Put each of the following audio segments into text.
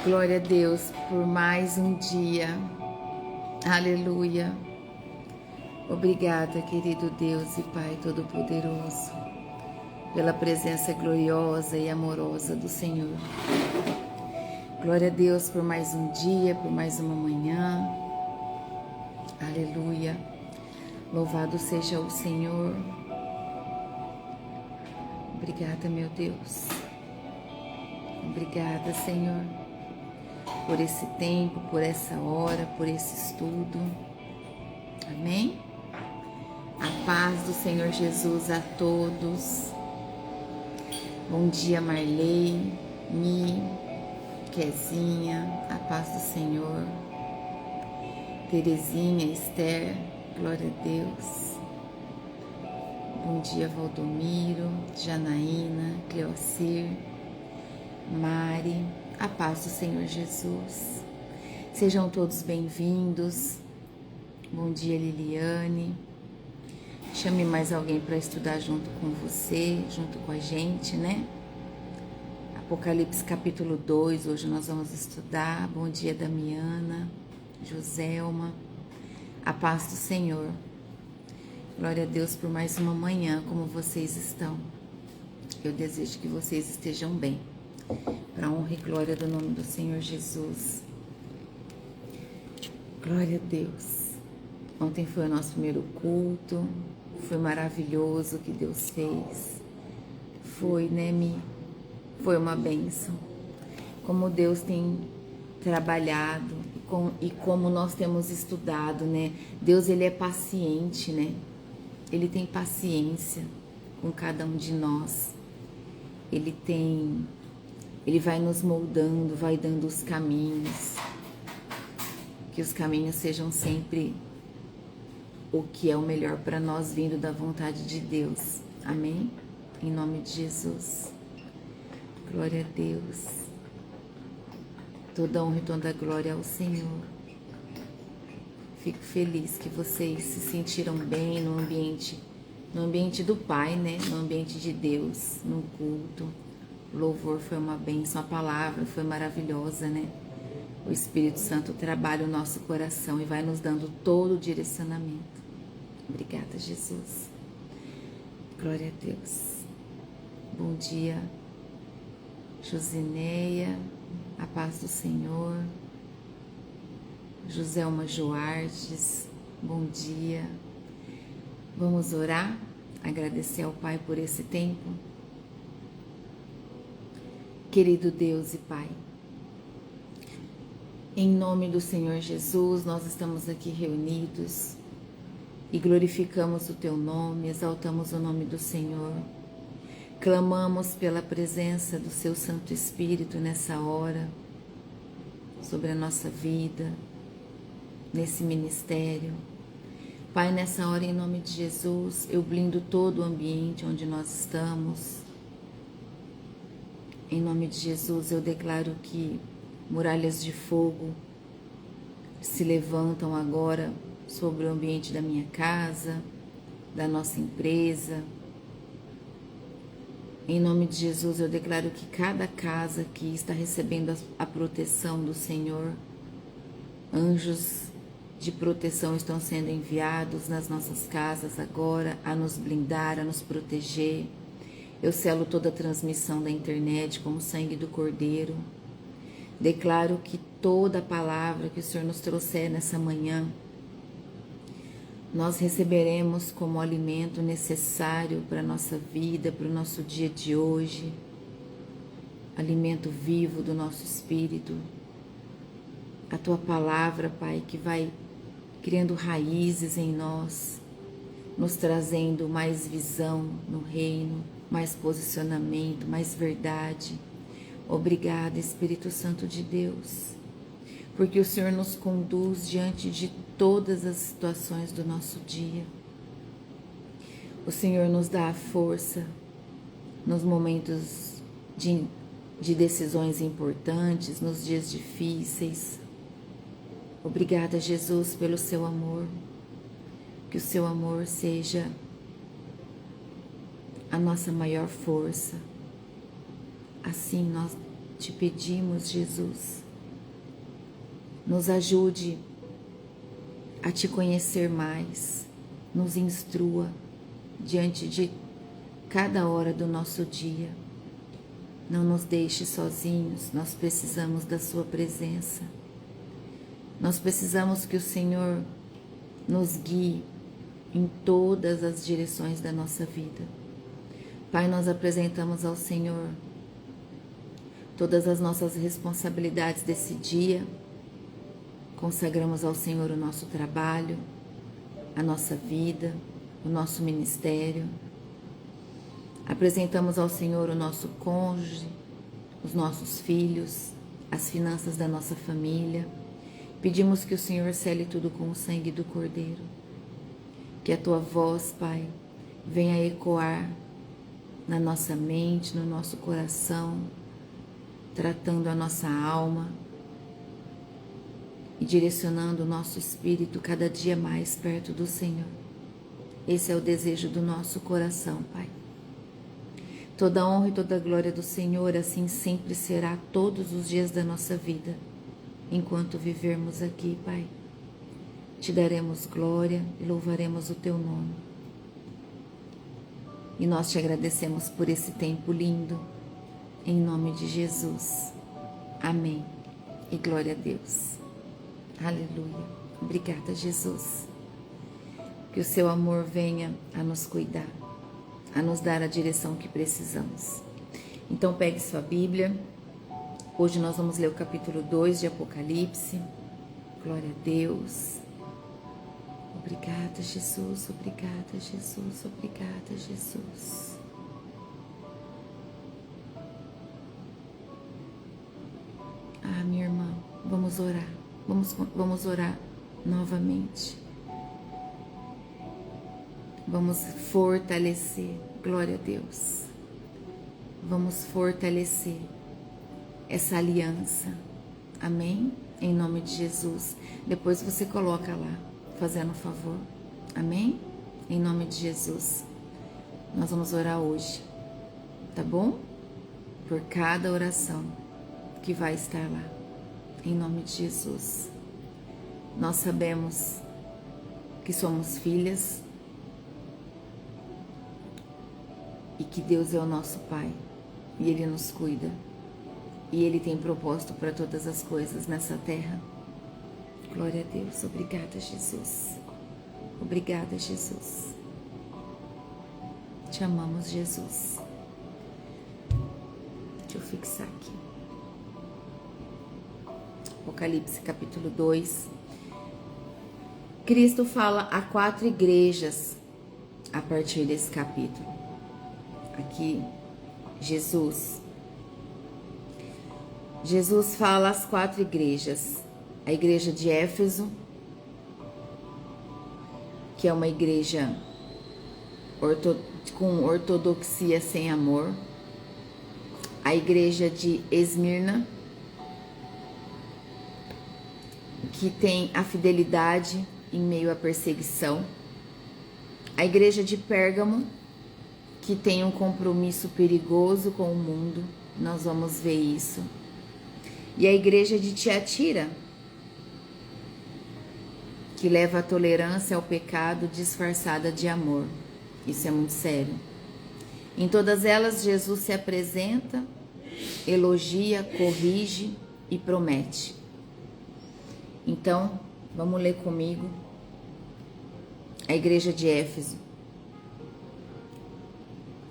Glória a Deus por mais um dia. Aleluia. Obrigada, querido Deus e Pai Todo-Poderoso, pela presença gloriosa e amorosa do Senhor. Glória a Deus por mais um dia, por mais uma manhã. Aleluia. Louvado seja o Senhor. Obrigada, meu Deus. Obrigada, Senhor, por esse tempo, por essa hora, por esse estudo. Amém? A paz do Senhor Jesus a todos. Bom dia, Marley, Mi, Kezinha, a paz do Senhor. Terezinha, Esther, glória a Deus. Bom dia, Valdomiro, Janaína, Cleocir, Mari, a paz do Senhor Jesus. Sejam todos bem-vindos. Bom dia, Liliane. Chame mais alguém para estudar junto com você, junto com a gente, né? Apocalipse capítulo 2, hoje nós vamos estudar. Bom dia, Damiana, Joselma, a paz do Senhor. Glória a Deus por mais uma manhã, como vocês estão. Eu desejo que vocês estejam bem. Para a honra e glória do nome do Senhor Jesus. Glória a Deus. Ontem foi o nosso primeiro culto. Foi maravilhoso o que Deus fez. Foi, né, Mi? Foi uma bênção. Como Deus tem trabalhado e como nós temos estudado, né? Deus, Ele é paciente, né? Ele tem paciência com cada um de nós. Ele vai nos moldando, vai dando os caminhos. Que os caminhos sejam sempre o que é o melhor para nós, vindo da vontade de Deus. Amém? Em nome de Jesus. Glória a Deus. Toda honra e toda glória ao Senhor. Fico feliz que vocês se sentiram bem no ambiente do Pai, né? No ambiente de Deus, no culto. O louvor foi uma bênção, a palavra foi maravilhosa, né? O Espírito Santo trabalha o nosso coração e vai nos dando todo o direcionamento. Obrigada, Jesus. Glória a Deus. Bom dia, Josineia, a paz do Senhor. Joselma Joartes, bom dia. Vamos orar, agradecer ao Pai por esse tempo. Querido Deus e Pai, em nome do Senhor Jesus, nós estamos aqui reunidos e glorificamos o Teu nome, exaltamos o nome do Senhor. Clamamos pela presença do Seu Santo Espírito nessa hora, sobre a nossa vida, nesse ministério. Pai, nessa hora, em nome de Jesus, eu blindo todo o ambiente onde nós estamos. Em nome de Jesus, eu declaro que muralhas de fogo se levantam agora sobre o ambiente da minha casa, da nossa empresa. Em nome de Jesus, eu declaro que cada casa aqui está recebendo a proteção do Senhor. Anjos de proteção estão sendo enviados nas nossas casas agora a nos blindar, a nos proteger. Eu selo toda a transmissão da internet com o sangue do Cordeiro. Declaro que toda a palavra que o Senhor nos trouxer nessa manhã, nós receberemos como alimento necessário para a nossa vida, para o nosso dia de hoje. Alimento vivo do nosso espírito. A Tua palavra, Pai, que vai criando raízes em nós, nos trazendo mais visão no reino, mais posicionamento, mais verdade. Obrigada, Espírito Santo de Deus, porque o Senhor nos conduz diante de todas as situações do nosso dia. O Senhor nos dá a força nos momentos de decisões importantes, nos dias difíceis. Obrigada, Jesus, pelo Seu amor. Que o Seu amor seja a nossa maior força. Assim nós te pedimos, Jesus, Nos ajude a Te conhecer mais, nos instrua diante de cada hora do nosso dia. Não nos deixe sozinhos, nós precisamos da Sua presença. Nós precisamos que o Senhor nos guie em todas as direções da nossa vida. Pai, nós apresentamos ao Senhor todas as nossas responsabilidades desse dia. Consagramos ao Senhor o nosso trabalho, a nossa vida, o nosso ministério. Apresentamos ao Senhor o nosso cônjuge, os nossos filhos, as finanças da nossa família. Pedimos que o Senhor cele tudo com o sangue do Cordeiro. Que a Tua voz, Pai, venha ecoar na nossa mente, no nosso coração, tratando a nossa alma e direcionando o nosso espírito cada dia mais perto do Senhor. Esse é o desejo do nosso coração, Pai. Toda a honra e toda a glória do Senhor, assim sempre será todos os dias da nossa vida. Enquanto vivermos aqui, Pai, Te daremos glória e louvaremos o Teu nome. E nós Te agradecemos por esse tempo lindo, em nome de Jesus. Amém. E glória a Deus. Aleluia. Obrigada, Jesus. Que o Seu amor venha a nos cuidar, a nos dar a direção que precisamos. Então pegue sua Bíblia. Hoje nós vamos ler o capítulo 2 de Apocalipse. Glória a Deus. Obrigada, Jesus. Obrigada, Jesus. Obrigada, Jesus. Ah, minha irmã, vamos orar. Vamos orar novamente. Vamos fortalecer. Glória a Deus. Vamos fortalecer essa aliança. Amém? Em nome de Jesus. Depois você coloca lá, fazendo um favor. Amém? Em nome de Jesus. Nós vamos orar hoje. Tá bom? Por cada oração que vai estar lá. Em nome de Jesus. Nós sabemos que somos filhas e que Deus é o nosso Pai e Ele nos cuida. E Ele tem propósito para todas as coisas nessa terra. Glória a Deus. Obrigada, Jesus. Obrigada, Jesus. Te amamos, Jesus. Deixa eu fixar aqui. Apocalipse, capítulo 2. Cristo fala a 4 igrejas a partir desse capítulo. Aqui, Jesus fala às 4 igrejas. A igreja de Éfeso, que é uma igreja com ortodoxia sem amor. A igreja de Esmirna, que tem a fidelidade em meio à perseguição. A igreja de Pérgamo, que tem um compromisso perigoso com o mundo. Nós vamos ver isso. E a igreja de Tiatira, que leva a tolerância ao pecado disfarçada de amor. Isso é muito sério. Em todas elas, Jesus se apresenta, elogia, corrige e promete. Então, vamos ler comigo a igreja de Éfeso,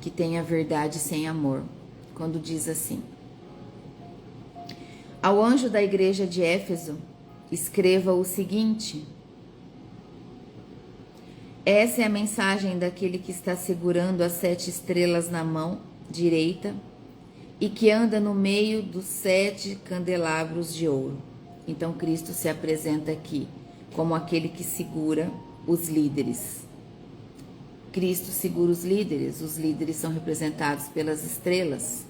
que tem a verdade sem amor, quando diz assim: ao anjo da igreja de Éfeso, escreva o seguinte: essa é a mensagem daquele que está segurando as 7 estrelas na mão direita e que anda no meio dos 7 candelabros de ouro. Então Cristo se apresenta aqui como aquele que segura os líderes. Cristo segura os líderes são representados pelas estrelas.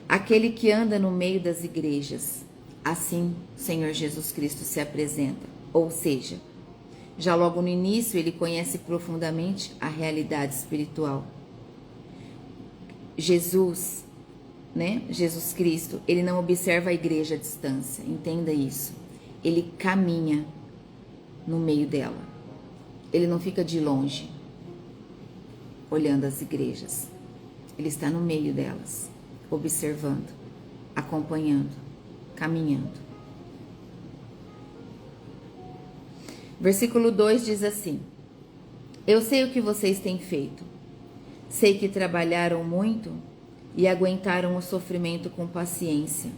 Aquele que anda no meio das igrejas, assim o Senhor Jesus Cristo se apresenta. Ou seja, já logo no início ele conhece profundamente a realidade espiritual. Jesus Cristo, ele não observa a igreja à distância, entenda isso. ele caminha no meio dela. Ele não fica de longe, olhando as igrejas. Ele está no meio delas, observando, acompanhando, caminhando. Versículo 2 diz assim: eu sei o que vocês têm feito. Sei que trabalharam muito e aguentaram o sofrimento com paciência.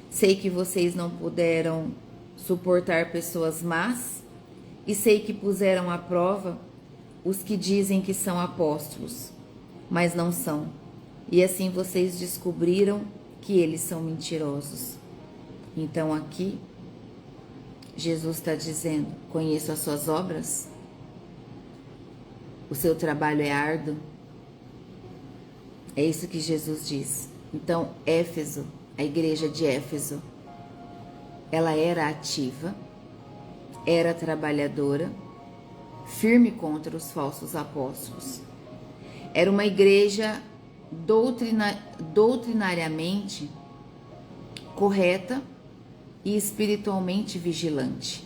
Sei que vocês não puderam suportar pessoas más e sei que puseram à prova os que dizem que são apóstolos, mas não são. E assim vocês descobriram que eles são mentirosos. Então aqui, Jesus está dizendo: conheço as suas obras, o seu trabalho é árduo. É isso que Jesus diz. Então, Éfeso, a igreja de Éfeso, ela era ativa, era trabalhadora, firme contra os falsos apóstolos. Era uma igreja doutrinariamente correta e espiritualmente vigilante.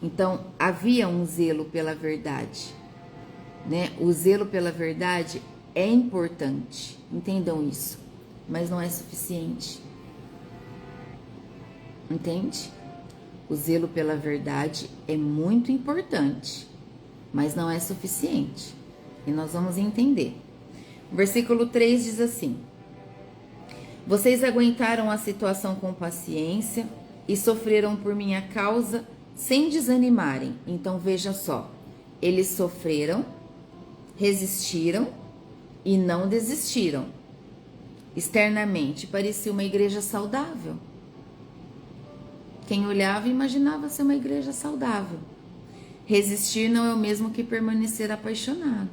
Então, havia um zelo pela verdade, né? O zelo pela verdade é importante, entendam isso, mas não é suficiente. Entende? O zelo pela verdade é muito importante, mas não é suficiente. E nós vamos entender. O versículo 3 diz assim: vocês aguentaram a situação com paciência e sofreram por minha causa sem desanimarem. Então veja só, eles sofreram, resistiram e não desistiram. Externamente parecia uma igreja saudável. Quem olhava imaginava ser uma igreja saudável. Resistir não é o mesmo que permanecer apaixonado.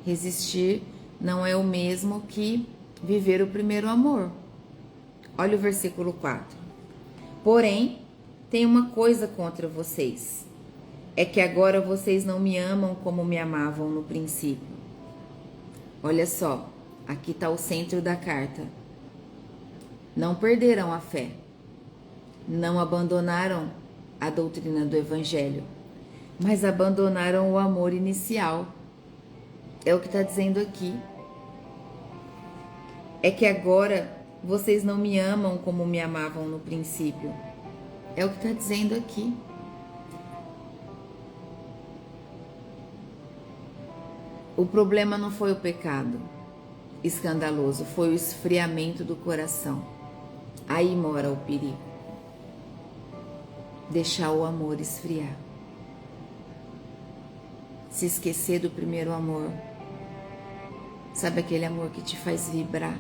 Resistir não é o mesmo que viver o primeiro amor. Olha o versículo 4. Porém, tem uma coisa contra vocês. É que agora vocês não me amam como me amavam no princípio. Olha só, aqui está o centro da carta. Não perderam a fé. Não abandonaram a doutrina do Evangelho, mas abandonaram o amor inicial. É o que está dizendo aqui. É que agora vocês não me amam como me amavam no princípio. É o que está dizendo aqui. O problema não foi o pecado escandaloso, foi o esfriamento do coração. Aí mora o perigo. Deixar o amor esfriar. Se esquecer do primeiro amor. Sabe aquele amor que te faz vibrar?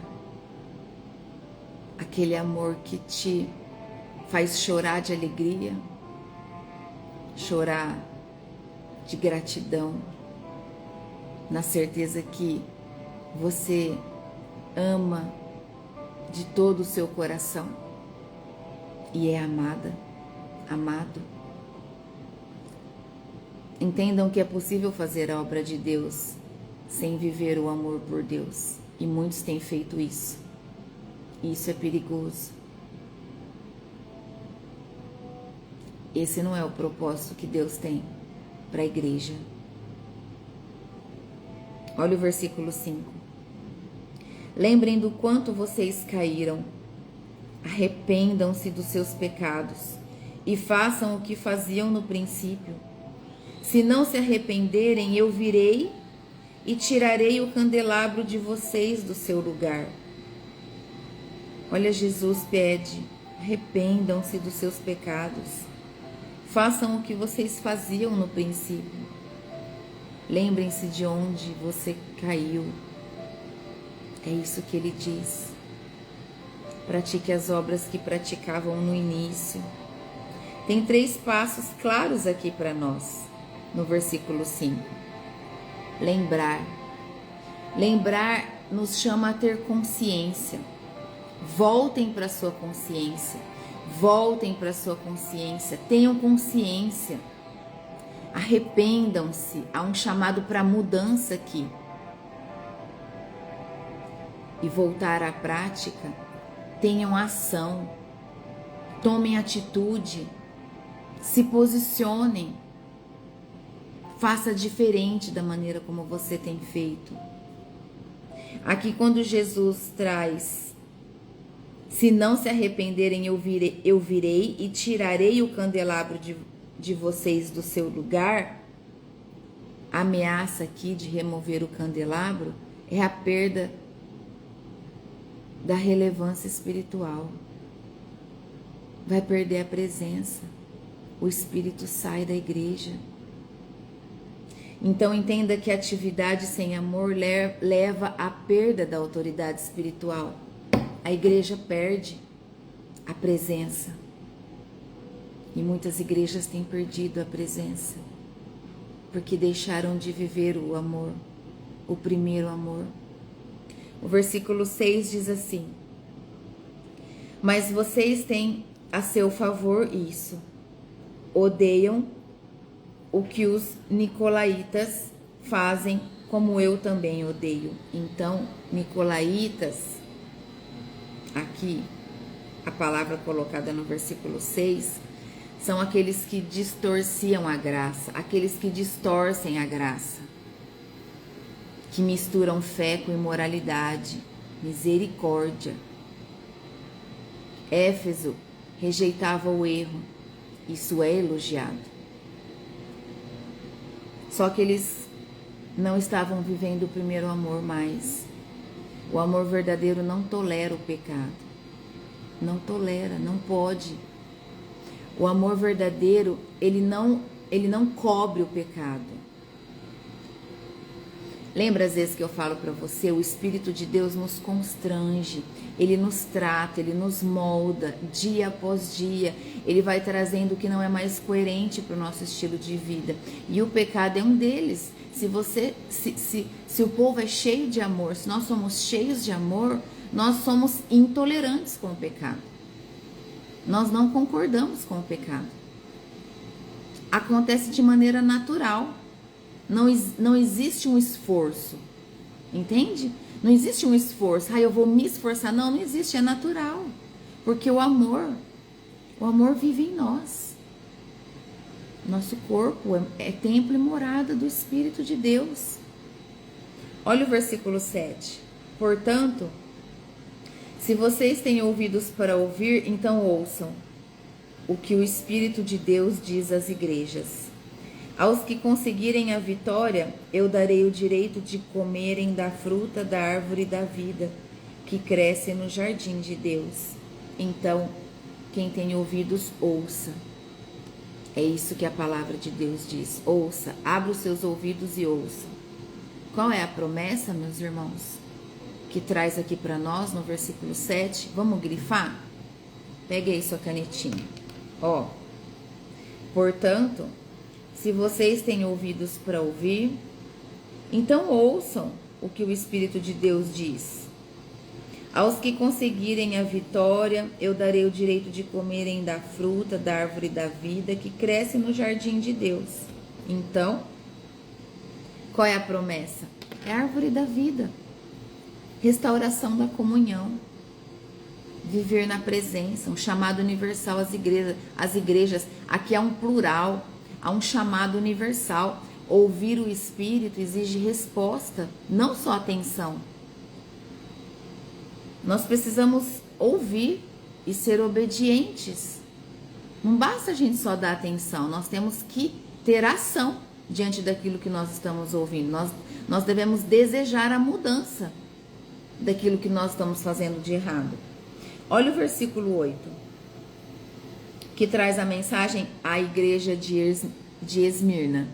Aquele amor que te faz chorar de alegria, chorar de gratidão, na certeza que você ama de todo o seu coração e é amada, amado. Entendam que é possível fazer a obra de Deus sem viver o amor por Deus, e muitos têm feito isso. E isso é perigoso. Esse não é o propósito que Deus tem para a igreja. Olha o versículo 5. Lembrem do quanto vocês caíram, arrependam-se dos seus pecados e façam o que faziam no princípio. Se não se arrependerem, eu virei e tirarei o candelabro de vocês do seu lugar. Olha, Jesus pede, arrependam-se dos seus pecados. Façam o que vocês faziam no princípio. Lembrem-se de onde você caiu. É isso que ele diz. Pratique as obras que praticavam no início. Tem 3 passos claros aqui para nós, no versículo 5. Lembrar. Lembrar nos chama a ter consciência. Voltem para a sua consciência. Voltem para a sua consciência. Tenham consciência. Arrependam-se. Há um chamado para mudança aqui. E voltar à prática. Tenham ação. tomem atitude, se posicionem, faça diferente da maneira como você tem feito. Aqui quando Jesus traz, se não se arrependerem, eu virei e tirarei o candelabro de vocês do seu lugar, a ameaça aqui de remover o candelabro é a perda da relevância espiritual. Vai perder a presença. O Espírito sai da igreja. Então entenda que a atividade sem amor leva à perda da autoridade espiritual. A igreja perde a presença. E muitas igrejas têm perdido a presença, porque deixaram de viver o amor, o primeiro amor. O versículo 6 diz assim: mas vocês têm a seu favor isso, odeiam o que os nicolaítas fazem, como eu também odeio. Então, nicolaítas, aqui, a palavra colocada no versículo 6, são aqueles que distorciam a graça, aqueles que distorcem a graça, que misturam fé com imoralidade, misericórdia. Éfeso rejeitava o erro, isso é elogiado. Só que eles não estavam vivendo o primeiro amor mais. O amor verdadeiro não tolera o pecado. Não tolera, não pode. O amor verdadeiro, ele não cobre o pecado. Lembra às vezes que eu falo para você, o Espírito de Deus nos constrange, ele nos trata, ele nos molda dia após dia, ele vai trazendo o que não é mais coerente para o nosso estilo de vida. E o pecado é um deles. Se o povo é cheio de amor, se nós somos cheios de amor, nós somos intolerantes com o pecado. Nós não concordamos com o pecado. Acontece de maneira natural. Não existe um esforço, entende? Não existe um esforço, eu vou me esforçar. Não existe, é natural. Porque o amor vive em nós. Nosso corpo é templo e morada do Espírito de Deus. Olha o versículo 7. Portanto, se vocês têm ouvidos para ouvir, então ouçam o que o Espírito de Deus diz às igrejas. Aos que conseguirem a vitória, eu darei o direito de comerem da fruta da árvore da vida, que cresce no jardim de Deus. Então, quem tem ouvidos, ouça. É isso que a palavra de Deus diz. Ouça, abra os seus ouvidos e ouça. Qual é a promessa, meus irmãos, que traz aqui para nós no versículo 7? Vamos grifar? Pegue aí sua canetinha. Portanto, se vocês têm ouvidos para ouvir, então ouçam o que o Espírito de Deus diz. Aos que conseguirem a vitória, eu darei o direito de comerem da fruta da árvore da vida que cresce no jardim de Deus. Então, qual é a promessa? É a árvore da vida. Restauração da comunhão. Viver na presença, um chamado universal às igrejas. Aqui há um plural. Há um chamado universal. Ouvir o Espírito exige resposta, não só atenção. Nós precisamos ouvir e ser obedientes. Não basta a gente só dar atenção, nós temos que ter ação diante daquilo que nós estamos ouvindo. Nós devemos desejar a mudança daquilo que nós estamos fazendo de errado. Olha o versículo 8. Que traz a mensagem à igreja de Esmirna,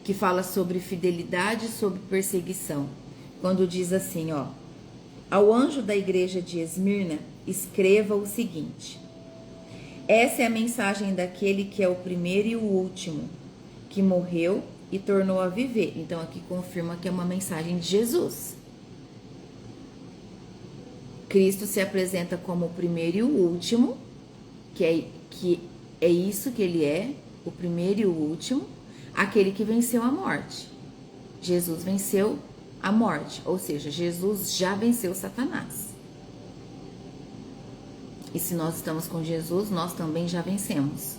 que fala sobre fidelidade e sobre perseguição, quando diz assim, ao anjo da igreja de Esmirna, escreva o seguinte: essa é a mensagem daquele que é o primeiro e o último, que morreu e tornou a viver. Então aqui confirma que é uma mensagem de Jesus. Cristo se apresenta como o primeiro e o último, que é isso que ele é, o primeiro e o último, aquele que venceu a morte. Jesus venceu a morte, ou seja, Jesus já venceu Satanás. E se nós estamos com Jesus, nós também já vencemos.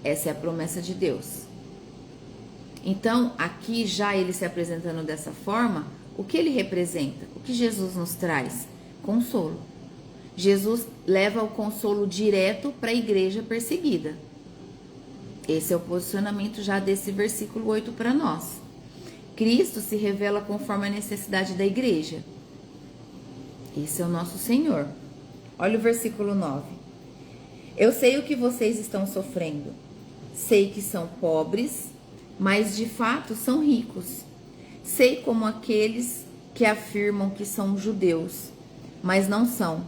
Essa é a promessa de Deus. Então, aqui já ele se apresentando dessa forma, o que ele representa? O que Jesus nos traz? Consolo. Jesus leva o consolo direto para a igreja perseguida. Esse é o posicionamento já desse versículo 8 para nós. Cristo se revela conforme a necessidade da igreja. Esse é o nosso Senhor. Olha o versículo 9. Eu sei o que vocês estão sofrendo. Sei que são pobres, mas de fato são ricos. Sei como aqueles que afirmam que são judeus, mas não são.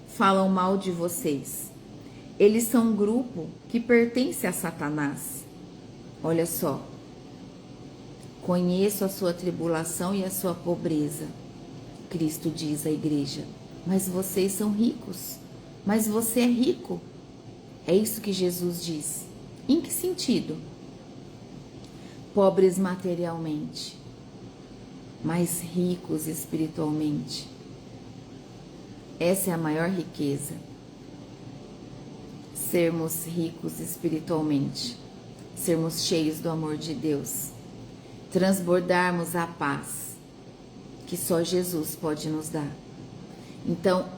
Falam mal de vocês. Eles são um grupo que pertence a Satanás. Olha só. Conheço a sua tribulação e a sua pobreza. Cristo diz à igreja. Mas vocês são ricos. Mas você é rico. É isso que Jesus diz. Em que sentido? Pobres materialmente, mas ricos espiritualmente. Essa é a maior riqueza. Sermos ricos espiritualmente. Sermos cheios do amor de Deus. Transbordarmos a paz que só Jesus pode nos dar. Então,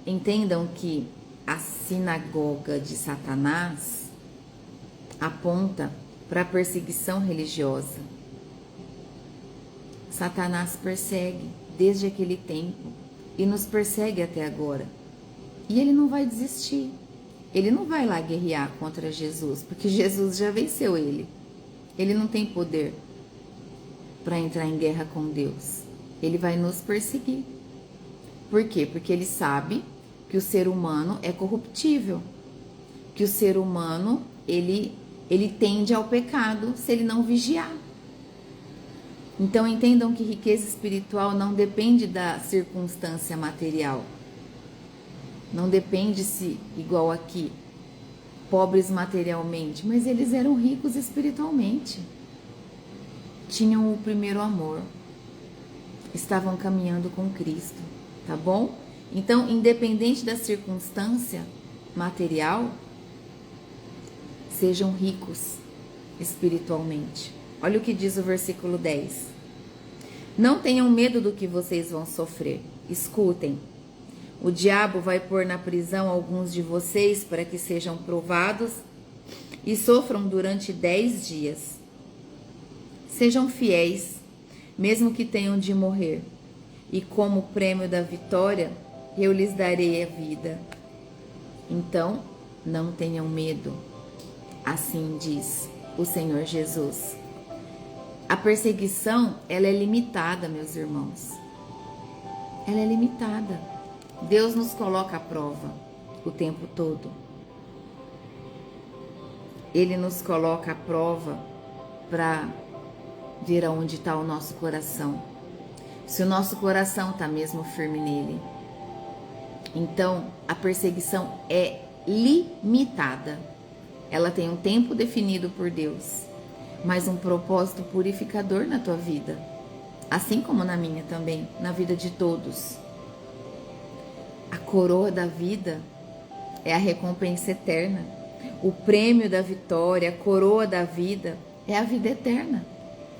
entendam que a sinagoga de Satanás aponta para a perseguição religiosa. Satanás persegue desde aquele tempo e nos persegue até agora. E ele não vai desistir. Ele não vai lá guerrear contra Jesus, porque Jesus já venceu ele. Ele não tem poder para entrar em guerra com Deus. Ele vai nos perseguir. Por quê? Porque ele sabe que o ser humano é corruptível, que o ser humano ele tende ao pecado se ele não vigiar. Então entendam que riqueza espiritual não depende da circunstância material. Não depende se, igual aqui, pobres materialmente, mas eles eram ricos espiritualmente. Tinham o primeiro amor. Estavam caminhando com Cristo, tá bom? Então, independente da circunstância material, sejam ricos espiritualmente. Olha o que diz o versículo 10. Não tenham medo do que vocês vão sofrer. Escutem. O diabo vai pôr na prisão alguns de vocês para que sejam provados e sofram durante 10 dias. Sejam fiéis, mesmo que tenham de morrer. E como prêmio da vitória, eu lhes darei a vida. Então, não tenham medo. Assim diz o Senhor Jesus. A perseguição, ela é limitada, meus irmãos. Ela é limitada. Deus nos coloca à prova o tempo todo. Ele nos coloca à prova para ver aonde está o nosso coração. Se o nosso coração está mesmo firme nele. Então, a perseguição é limitada. Ela tem um tempo definido por Deus, mas um propósito purificador na tua vida, assim como na minha também, na vida de todos. A coroa da vida é a recompensa eterna. O prêmio da vitória, a coroa da vida é a vida eterna.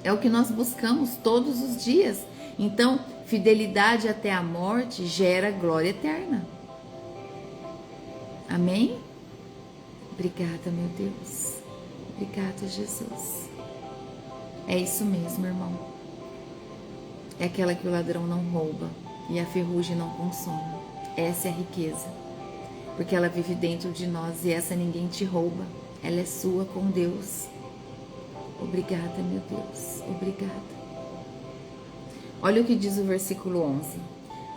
É o que nós buscamos todos os dias. Então, fidelidade até a morte gera glória eterna. Amém? Obrigada, meu Deus. Obrigada, Jesus. É isso mesmo, irmão. É aquela que o ladrão não rouba e a ferrugem não consome. Essa é a riqueza. Porque ela vive dentro de nós e essa ninguém te rouba. Ela é sua com Deus. Obrigada, meu Deus. Obrigada. Olha o que diz o versículo 11.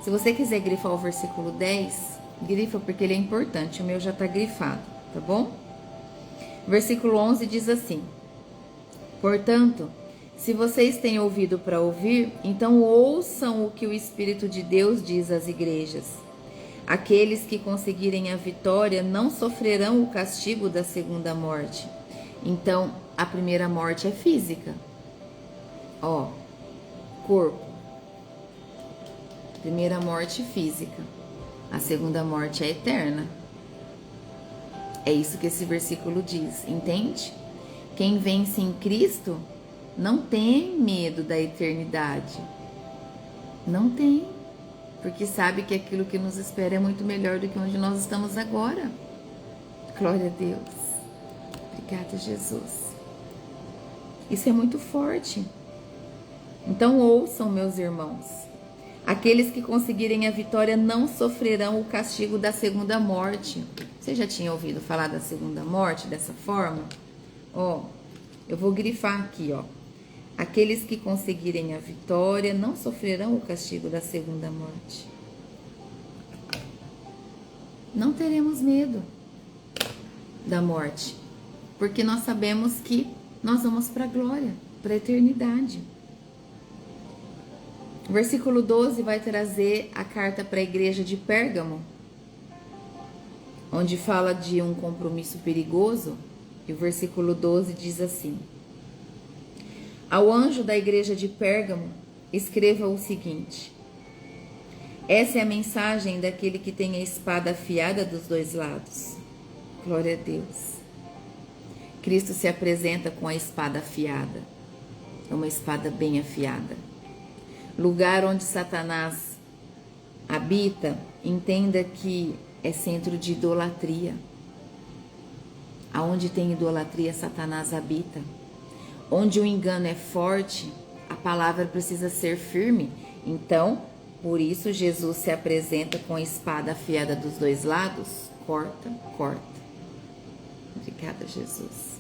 Se você quiser grifar o versículo 10, grifa porque ele é importante. O meu já está grifado, tá bom? Versículo 11 diz assim: portanto, se vocês têm ouvido para ouvir, então ouçam o que o Espírito de Deus diz às igrejas. Aqueles que conseguirem a vitória não sofrerão o castigo da segunda morte. Então, a primeira morte é física. Corpo. Primeira morte física. A segunda morte é eterna. É isso que esse versículo diz, entende? Quem vence em Cristo não tem medo da eternidade. Não tem. Porque sabe que aquilo que nos espera é muito melhor do que onde nós estamos agora. Glória a Deus. Obrigada, Jesus. Isso é muito forte. Então ouçam, meus irmãos. Aqueles que conseguirem a vitória não sofrerão o castigo da segunda morte. Você já tinha ouvido falar da segunda morte dessa forma? Ó, eu vou grifar aqui, ó. Aqueles que conseguirem a vitória não sofrerão o castigo da segunda morte. Não teremos medo da morte, porque nós sabemos que nós vamos para a glória, para a eternidade. O versículo 12 vai trazer a carta para a igreja de Pérgamo, onde fala de um compromisso perigoso, e o versículo 12 diz assim: ao anjo da igreja de Pérgamo, escreva o seguinte: essa é a mensagem daquele que tem a espada afiada dos dois lados. Glória a Deus. Cristo se apresenta com a espada afiada. É uma espada bem afiada. Lugar onde Satanás habita, entenda que é centro de idolatria. Aonde tem idolatria, Satanás habita. Onde o engano é forte, a palavra precisa ser firme. Então, por isso Jesus se apresenta com a espada afiada dos dois lados. Corta, corta. Obrigada, Jesus.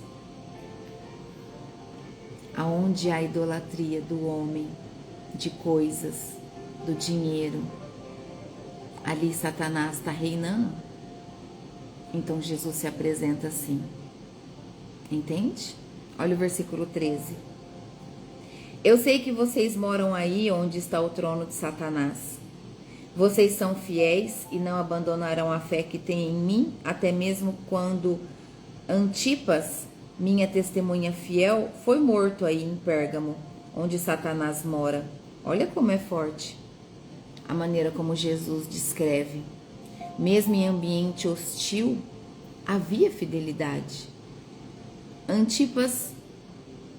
Aonde há idolatria do homem, de coisas, do dinheiro, ali Satanás está reinando. Então Jesus se apresenta assim. Entende? Olha o versículo 13. Eu sei que vocês moram aí onde está o trono de Satanás. Vocês são fiéis e não abandonarão a fé que têm em mim, até mesmo quando Antipas, minha testemunha fiel, foi morto aí em Pérgamo, onde Satanás mora. Olha como é forte a maneira como Jesus descreve. Mesmo em ambiente hostil, havia fidelidade. Antipas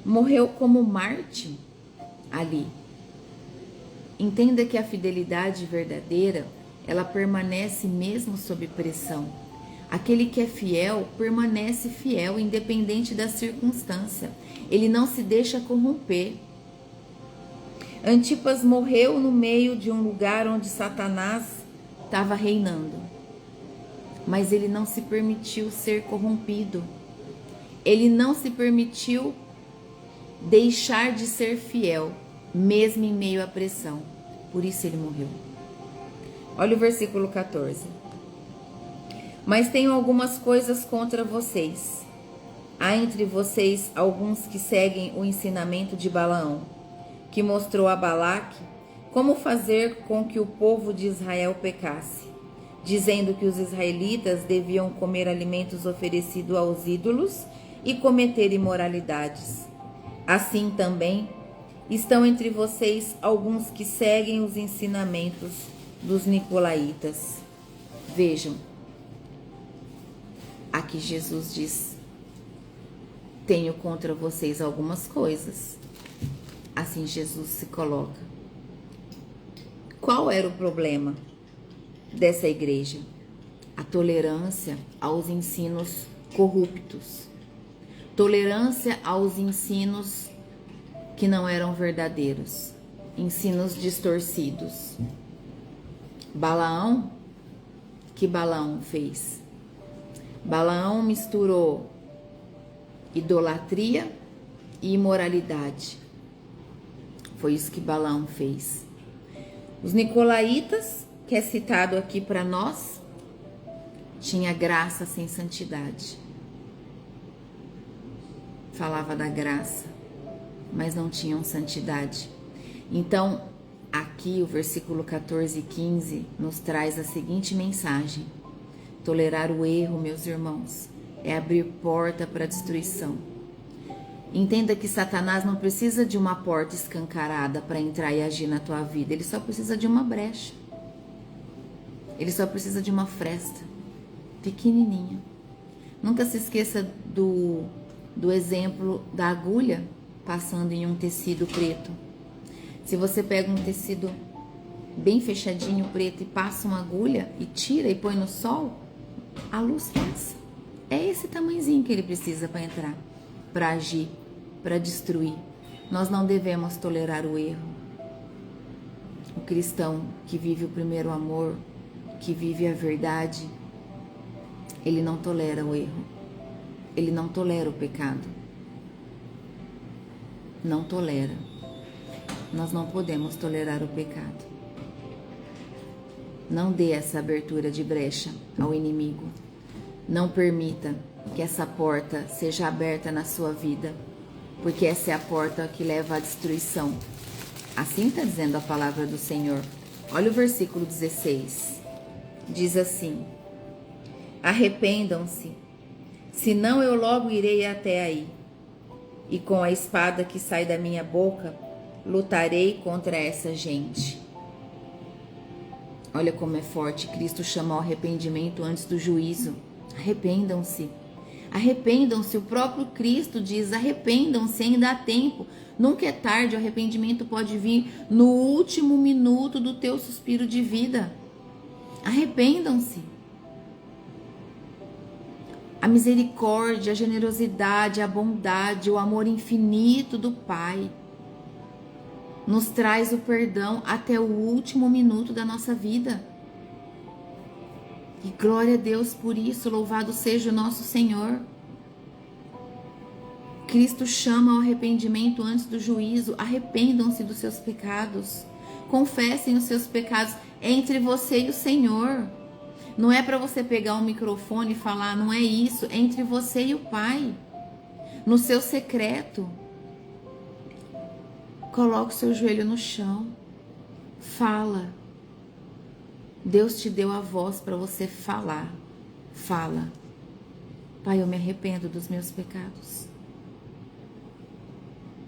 morreu como Marte ali. Entenda que a fidelidade verdadeira, ela permanece mesmo sob pressão. Aquele que é fiel, permanece fiel, independente da circunstância. Ele não se deixa corromper. Antipas morreu no meio de um lugar onde Satanás estava reinando. Mas ele não se permitiu ser corrompido. Ele não se permitiu deixar de ser fiel, mesmo em meio à pressão. Por isso ele morreu. Olha o versículo 14. Mas tenho algumas coisas contra vocês. Há entre vocês alguns que seguem o ensinamento de Balaão, que mostrou a Balaque como fazer com que o povo de Israel pecasse, dizendo que os israelitas deviam comer alimentos oferecidos aos ídolos e cometer imoralidades. Assim também estão entre vocês alguns que seguem os ensinamentos dos nicolaítas. Vejam, aqui Jesus diz: tenho contra vocês algumas coisas. Assim Jesus se coloca. Qual era o problema dessa igreja? A tolerância aos ensinos corruptos. Tolerância aos ensinos que não eram verdadeiros. Ensinos distorcidos. Balaão, que Balaão fez? Balaão misturou idolatria e imoralidade. Foi isso que Balaão fez. Os nicolaítas, que é citado aqui para nós, tinha graça sem santidade. Falava da graça, mas não tinham santidade. Então, aqui o versículo 14 e 15 nos traz a seguinte mensagem: tolerar o erro, meus irmãos, é abrir porta para a destruição. Entenda que Satanás não precisa de uma porta escancarada para entrar e agir na tua vida. Ele só precisa de uma brecha. Ele só precisa de uma fresta pequenininha Nunca se esqueça do exemplo da agulha passando em um tecido preto. Se você pega um tecido bem fechadinho, preto, e passa uma agulha e tira e põe no sol, a luz passa. É esse tamanhozinho que ele precisa para entrar, para agir, para destruir. Nós não devemos tolerar o erro. O cristão que vive o primeiro amor, que vive a verdade, ele não tolera o erro. Ele não tolera o pecado. Não tolera. Nós não podemos tolerar o pecado. Não dê essa abertura de brecha ao inimigo. Não permita que essa porta seja aberta na sua vida, porque essa é a porta que leva à destruição. Assim está dizendo a palavra do Senhor. Olha o versículo 16. Diz assim: arrependam-se, senão eu logo irei até aí, e com a espada que sai da minha boca, lutarei contra essa gente. Olha como é forte. Cristo chama ao arrependimento antes do juízo. Arrependam-se. Arrependam-se. O próprio Cristo diz: arrependam-se, ainda há tempo. Nunca é tarde. O arrependimento pode vir no último minuto do teu suspiro de vida. Arrependam-se. A misericórdia, a generosidade, a bondade, o amor infinito do Pai nos traz o perdão até o último minuto da nossa vida. E glória a Deus por isso, louvado seja o nosso Senhor. Cristo chama ao arrependimento antes do juízo. Arrependam-se dos seus pecados. Confessem os seus pecados entre você e o Senhor. Não é para você pegar um microfone e falar, não é isso. É entre você e o Pai. No seu secreto. Coloque o seu joelho no chão. Fala. Deus te deu a voz para você falar. Fala. Pai, eu me arrependo dos meus pecados.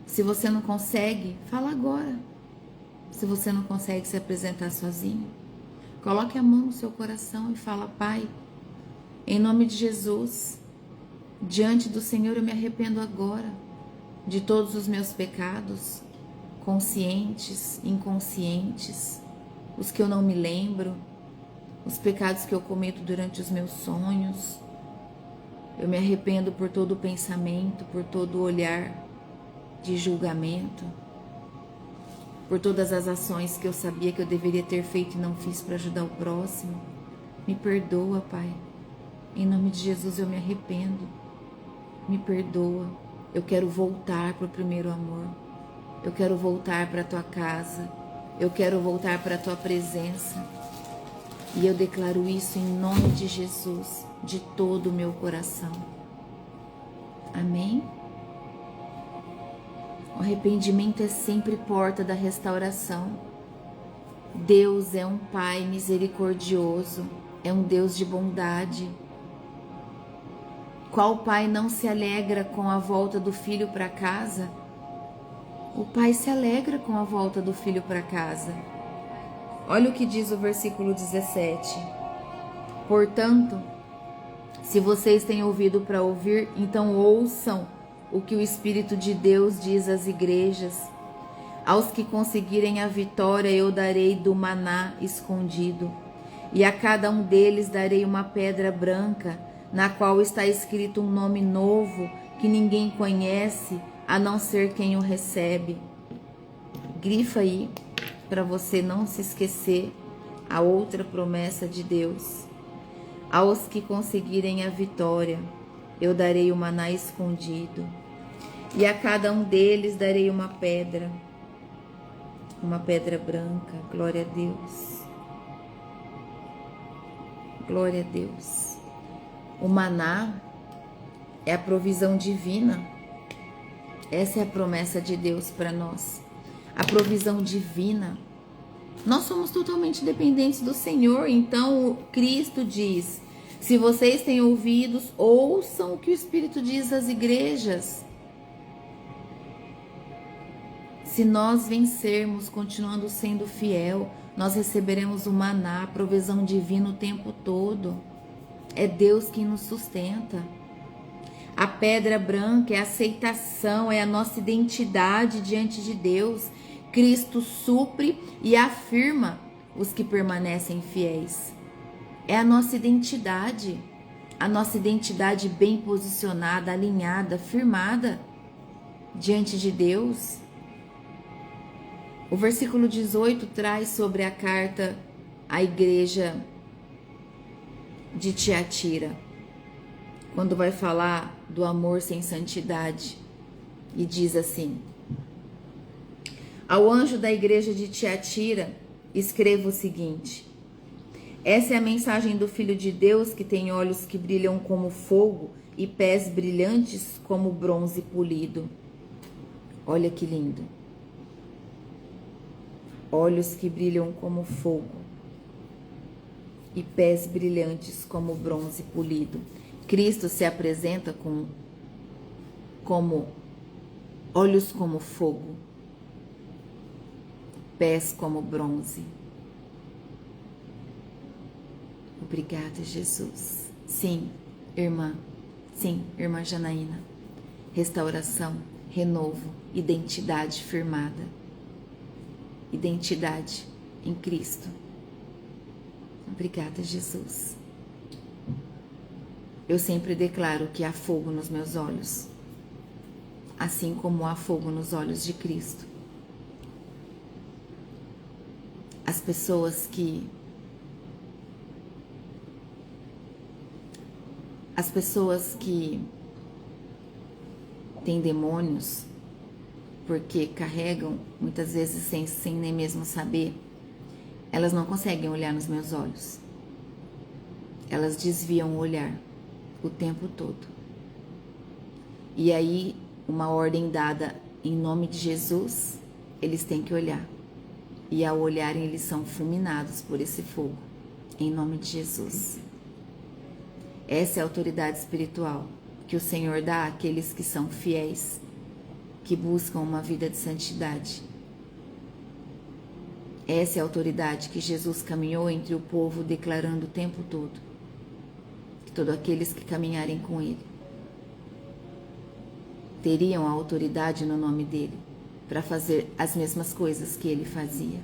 Se você não consegue, fala agora. Se você não consegue se apresentar sozinho, coloque a mão no seu coração e fala: Pai, em nome de Jesus, diante do Senhor eu me arrependo agora de todos os meus pecados, conscientes, inconscientes, os que eu não me lembro, os pecados que eu cometo durante os meus sonhos. Eu me arrependo por todo o pensamento, por todo o olhar de julgamento, por todas as ações que eu sabia que eu deveria ter feito e não fiz para ajudar o próximo. Me perdoa, Pai. Em nome de Jesus eu me arrependo. Me perdoa. Eu quero voltar para o primeiro amor. Eu quero voltar para a tua casa. Eu quero voltar para a tua presença. E eu declaro isso em nome de Jesus, de todo o meu coração. Amém? O arrependimento é sempre porta da restauração. Deus é um Pai misericordioso, é um Deus de bondade. Qual pai não se alegra com a volta do filho para casa? O Pai se alegra com a volta do filho para casa. Olha o que diz o versículo 17. Portanto, se vocês têm ouvido para ouvir, então ouçam o que o Espírito de Deus diz às igrejas. Aos que conseguirem a vitória eu darei do maná escondido, e a cada um deles darei uma pedra branca, na qual está escrito um nome novo que ninguém conhece, a não ser quem o recebe. Grifa aí, para você não se esquecer a outra promessa de Deus. Aos que conseguirem a vitória, eu darei o maná escondido, e a cada um deles darei uma pedra branca. Glória a Deus. Glória a Deus. O maná é a provisão divina. Essa é a promessa de Deus para nós. A provisão divina. Nós somos totalmente dependentes do Senhor. Então, Cristo diz: se vocês têm ouvidos, ouçam o que o Espírito diz às igrejas. Se nós vencermos, continuando sendo fiel, nós receberemos o maná, a provisão divina o tempo todo. É Deus quem nos sustenta. A pedra branca é a aceitação, é a nossa identidade diante de Deus. Cristo supre e afirma os que permanecem fiéis. É a nossa identidade bem posicionada, alinhada, firmada diante de Deus. O versículo 18 traz sobre a carta à igreja de Tiatira, quando vai falar do amor sem santidade, e diz assim: ao anjo da igreja de Tiatira, escreva o seguinte: essa é a mensagem do Filho de Deus, que tem olhos que brilham como fogo e pés brilhantes como bronze polido. Olha que lindo. Olhos que brilham como fogo e pés brilhantes como bronze polido. Cristo se apresenta como olhos como fogo, pés como bronze. Obrigada, Jesus. Sim, irmã Janaína. Restauração, renovo, identidade firmada. Identidade em Cristo. Obrigada, Jesus. Eu sempre declaro que há fogo nos meus olhos, assim como há fogo nos olhos de Cristo. As pessoas que têm demônios, porque carregam muitas vezes sem nem mesmo saber, elas não conseguem olhar nos meus olhos. Elas desviam o olhar o tempo todo. E aí, uma ordem dada em nome de Jesus, eles têm que olhar. E ao olharem, eles são fulminados por esse fogo, em nome de Jesus. Essa é a autoridade espiritual que o Senhor dá àqueles que são fiéis, que buscam uma vida de santidade. Essa é a autoridade que Jesus caminhou entre o povo, declarando o tempo todo que todos aqueles que caminharem com Ele teriam a autoridade no nome dEle para fazer as mesmas coisas que Ele fazia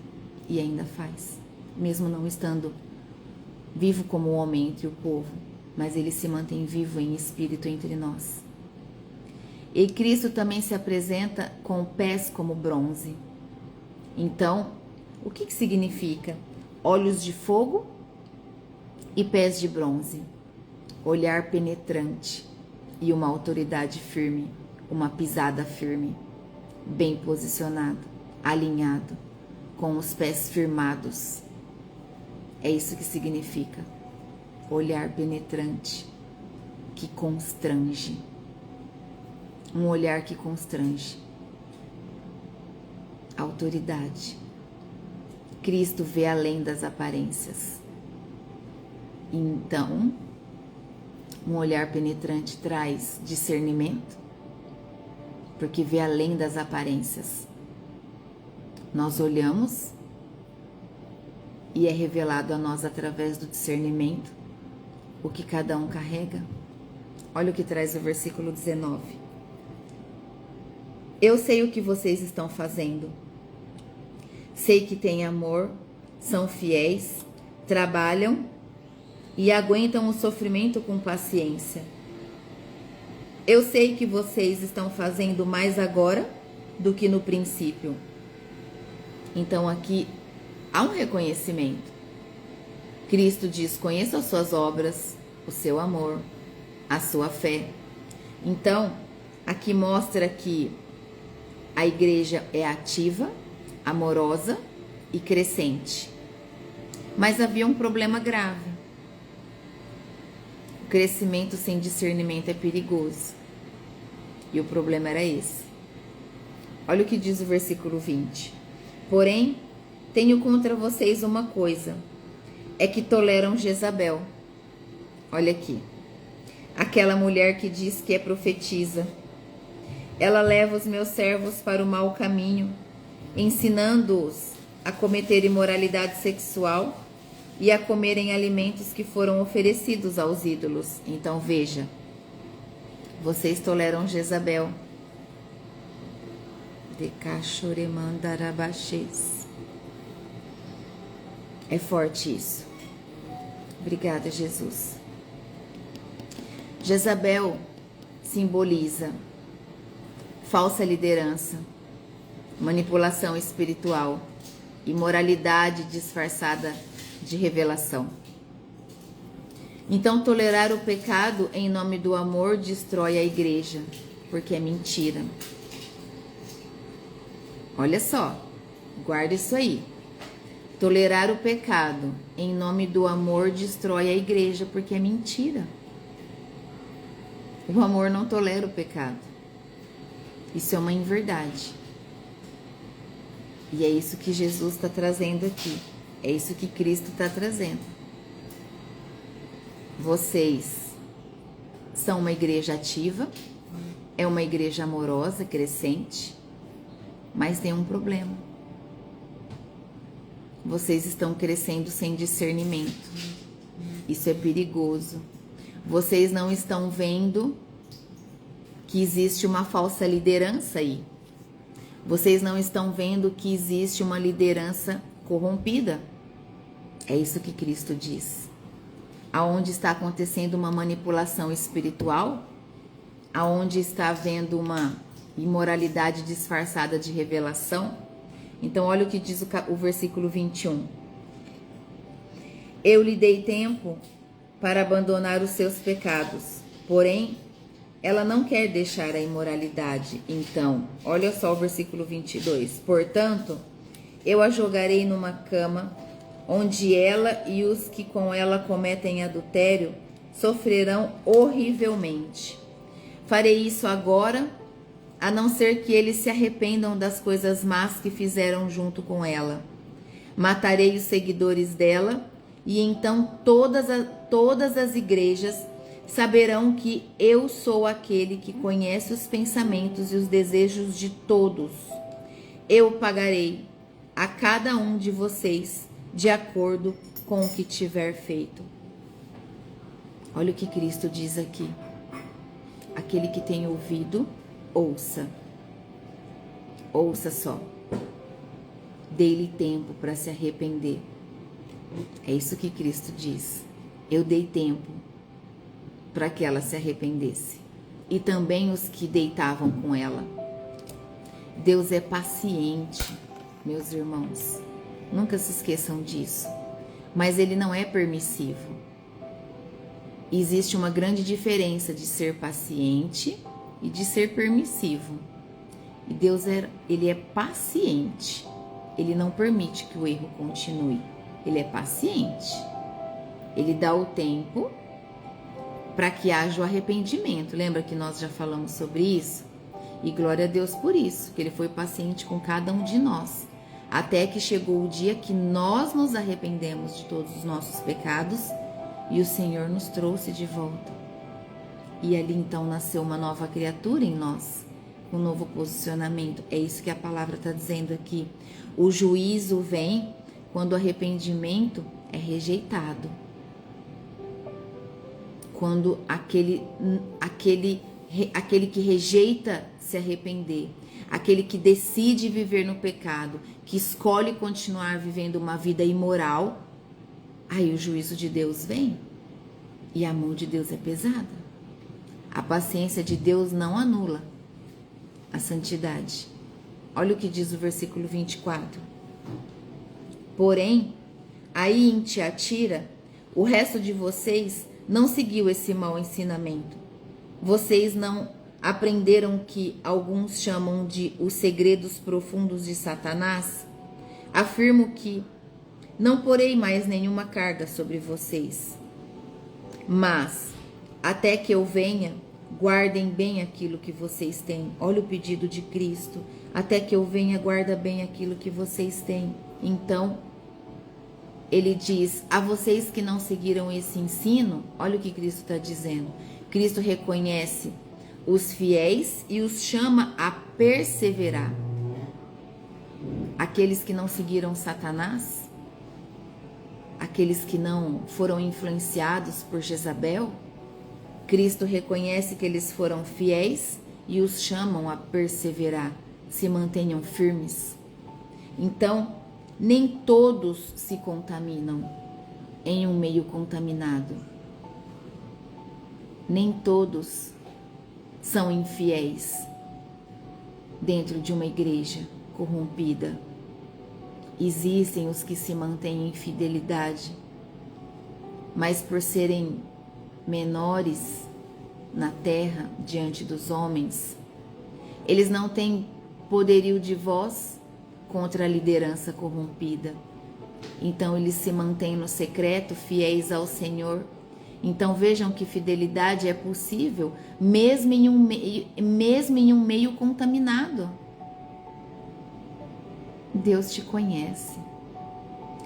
e ainda faz, mesmo não estando vivo como homem entre o povo, mas Ele se mantém vivo em espírito entre nós. E Cristo também se apresenta com pés como bronze. Então, o que significa? Olhos de fogo e pés de bronze. Olhar penetrante e uma autoridade firme, uma pisada firme, bem posicionado, alinhado, com os pés firmados. É isso que significa. Olhar penetrante, que constrange. Um olhar que constrange. Autoridade. Cristo vê além das aparências. Então, um olhar penetrante traz discernimento, porque vê além das aparências. Nós olhamos e é revelado a nós através do discernimento o que cada um carrega. Olha o que traz o versículo 19. Eu sei o que vocês estão fazendo. Sei que têm amor, são fiéis, trabalham e aguentam o sofrimento com paciência. Eu sei que vocês estão fazendo mais agora do que no princípio. Então aqui há um reconhecimento. Cristo diz: conheça as suas obras, o seu amor, a sua fé. Então, aqui mostra que a igreja é ativa, amorosa e crescente. Mas havia um problema grave. O crescimento sem discernimento é perigoso. E o problema era esse. Olha o que diz o versículo 20. Porém, tenho contra vocês uma coisa, é que toleram Jezabel. Olha aqui. Aquela mulher que diz que é profetisa. Ela leva os meus servos para o mau caminho, ensinando-os a cometer imoralidade sexual e a comerem alimentos que foram oferecidos aos ídolos. Então veja, Vocês toleram Jezabel. De Cachoremandarabachês. É forte isso. Obrigada, Jesus. Jezabel simboliza falsa liderança, manipulação espiritual, imoralidade disfarçada de revelação. Então, tolerar o pecado em nome do amor destrói a igreja, porque é mentira. Olha só, guarda isso aí. Tolerar o pecado em nome do amor destrói a igreja, porque é mentira. O amor não tolera o pecado. Isso é uma inverdade. E é isso que Jesus está trazendo aqui. É isso que Cristo está trazendo. Vocês são uma igreja ativa, é uma igreja amorosa, crescente, mas tem um problema. Vocês estão crescendo sem discernimento. Isso é perigoso. Vocês não estão vendo que existe uma falsa liderança aí. Vocês não estão vendo que existe uma liderança corrompida. É isso que Cristo diz. Aonde está acontecendo uma manipulação espiritual, aonde está havendo uma imoralidade disfarçada de revelação. Então, olha o que diz o versículo 21. Eu lhe dei tempo para abandonar os seus pecados, porém, ela não quer deixar a imoralidade. Então, olha só o versículo 22. Portanto, eu a jogarei numa cama, onde ela e os que com ela cometem adultério sofrerão horrivelmente. Farei isso agora, a não ser que eles se arrependam das coisas más que fizeram junto com ela. Matarei os seguidores dela, e então todas as igrejas saberão que eu sou aquele que conhece os pensamentos e os desejos de todos. Eu pagarei a cada um de vocês de acordo com o que tiver feito. Olha o que Cristo diz aqui. Aquele que tem ouvido, ouça. Ouça só. Dê-lhe tempo para se arrepender. É isso que Cristo diz. Eu dei tempo para que ela se arrependesse. E também os que deitavam com ela. Deus é paciente, meus irmãos. Nunca se esqueçam disso. Mas Ele não é permissivo. Existe uma grande diferença de ser paciente e de ser permissivo. E Deus Ele é paciente. Ele não permite que o erro continue. Ele é paciente. Ele dá o tempo para que haja o arrependimento. Lembra que nós já falamos sobre isso? E glória a Deus por isso, que Ele foi paciente com cada um de nós. Até que chegou o dia que nós nos arrependemos de todos os nossos pecados e o Senhor nos trouxe de volta. E ali então nasceu uma nova criatura em nós, um novo posicionamento. É isso que a palavra está dizendo aqui. O juízo vem quando o arrependimento é rejeitado. Quando aquele que rejeita se arrepender, aquele que decide viver no pecado, que escolhe continuar vivendo uma vida imoral, aí o juízo de Deus vem. E a mão de Deus é pesada. A paciência de Deus não anula a santidade. Olha o que diz o versículo 24. Porém, aí em Tiatira, o resto de vocês não seguiu esse mau ensinamento. Vocês não aprenderam que alguns chamam de os segredos profundos de Satanás? Afirmo que não porei mais nenhuma carga sobre vocês. Mas, até que eu venha, guardem bem aquilo que vocês têm. Olha o pedido de Cristo. Até que eu venha, guarda bem aquilo que vocês têm. Então, Ele diz, a vocês que não seguiram esse ensino, olha o que Cristo está dizendo. Cristo reconhece os fiéis e os chama a perseverar. Aqueles que não seguiram Satanás, aqueles que não foram influenciados por Jezabel, Cristo reconhece que eles foram fiéis e os chamam a perseverar, se mantenham firmes. Então, nem todos se contaminam em um meio contaminado. Nem todos são infiéis dentro de uma igreja corrompida. Existem os que se mantêm em fidelidade, mas por serem menores na terra diante dos homens, eles não têm poderio de voz contra a liderança corrompida. Então eles se mantêm no secreto, fiéis ao Senhor. Então vejam que fidelidade é possível mesmo em um meio contaminado. Deus te conhece.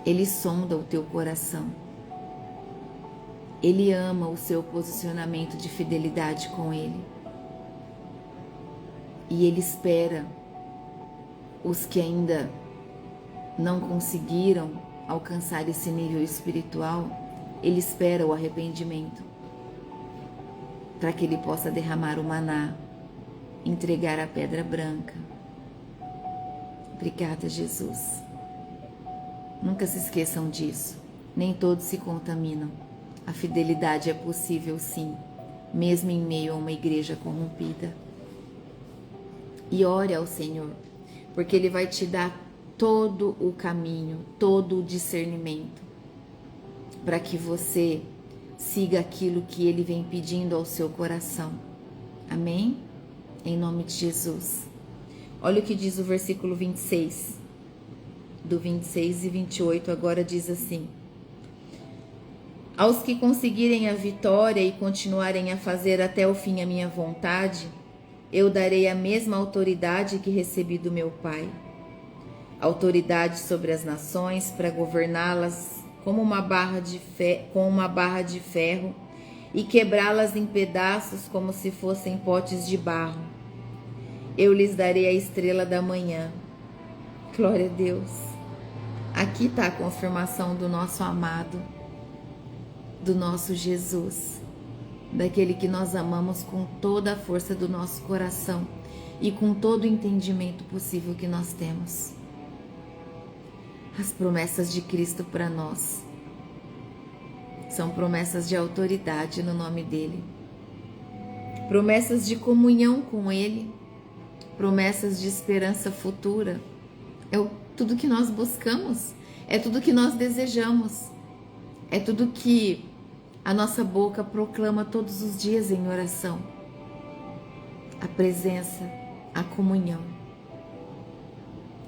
Ele sonda o teu coração. Ele ama o seu posicionamento de fidelidade com Ele. E Ele espera os que ainda não conseguiram alcançar esse nível espiritual. Ele espera o arrependimento para que Ele possa derramar o maná, entregar a pedra branca. Obrigada, Jesus. Nunca se esqueçam disso. Nem todos se contaminam. A fidelidade é possível, sim, mesmo em meio a uma igreja corrompida. E ore ao Senhor, porque Ele vai te dar todo o caminho, todo o discernimento, para que você siga aquilo que Ele vem pedindo ao seu coração. Amém? Em nome de Jesus. Olha o que diz o versículo 26. Do 26 e 28 agora diz assim: aos que conseguirem a vitória e continuarem a fazer até o fim a minha vontade, eu darei a mesma autoridade que recebi do meu Pai. Autoridade sobre as nações para governá-las com uma barra de ferro e quebrá-las em pedaços como se fossem potes de barro. Eu lhes darei a estrela da manhã. Glória a Deus. Aqui está a confirmação do nosso amado, do nosso Jesus, daquele que nós amamos com toda a força do nosso coração e com todo o entendimento possível que nós temos. As promessas de Cristo para nós são promessas de autoridade no nome dele, promessas de comunhão com ele, promessas de esperança futura. É tudo que nós buscamos, é tudo que nós desejamos, é tudo que a nossa boca proclama todos os dias em oração. A presença, a comunhão.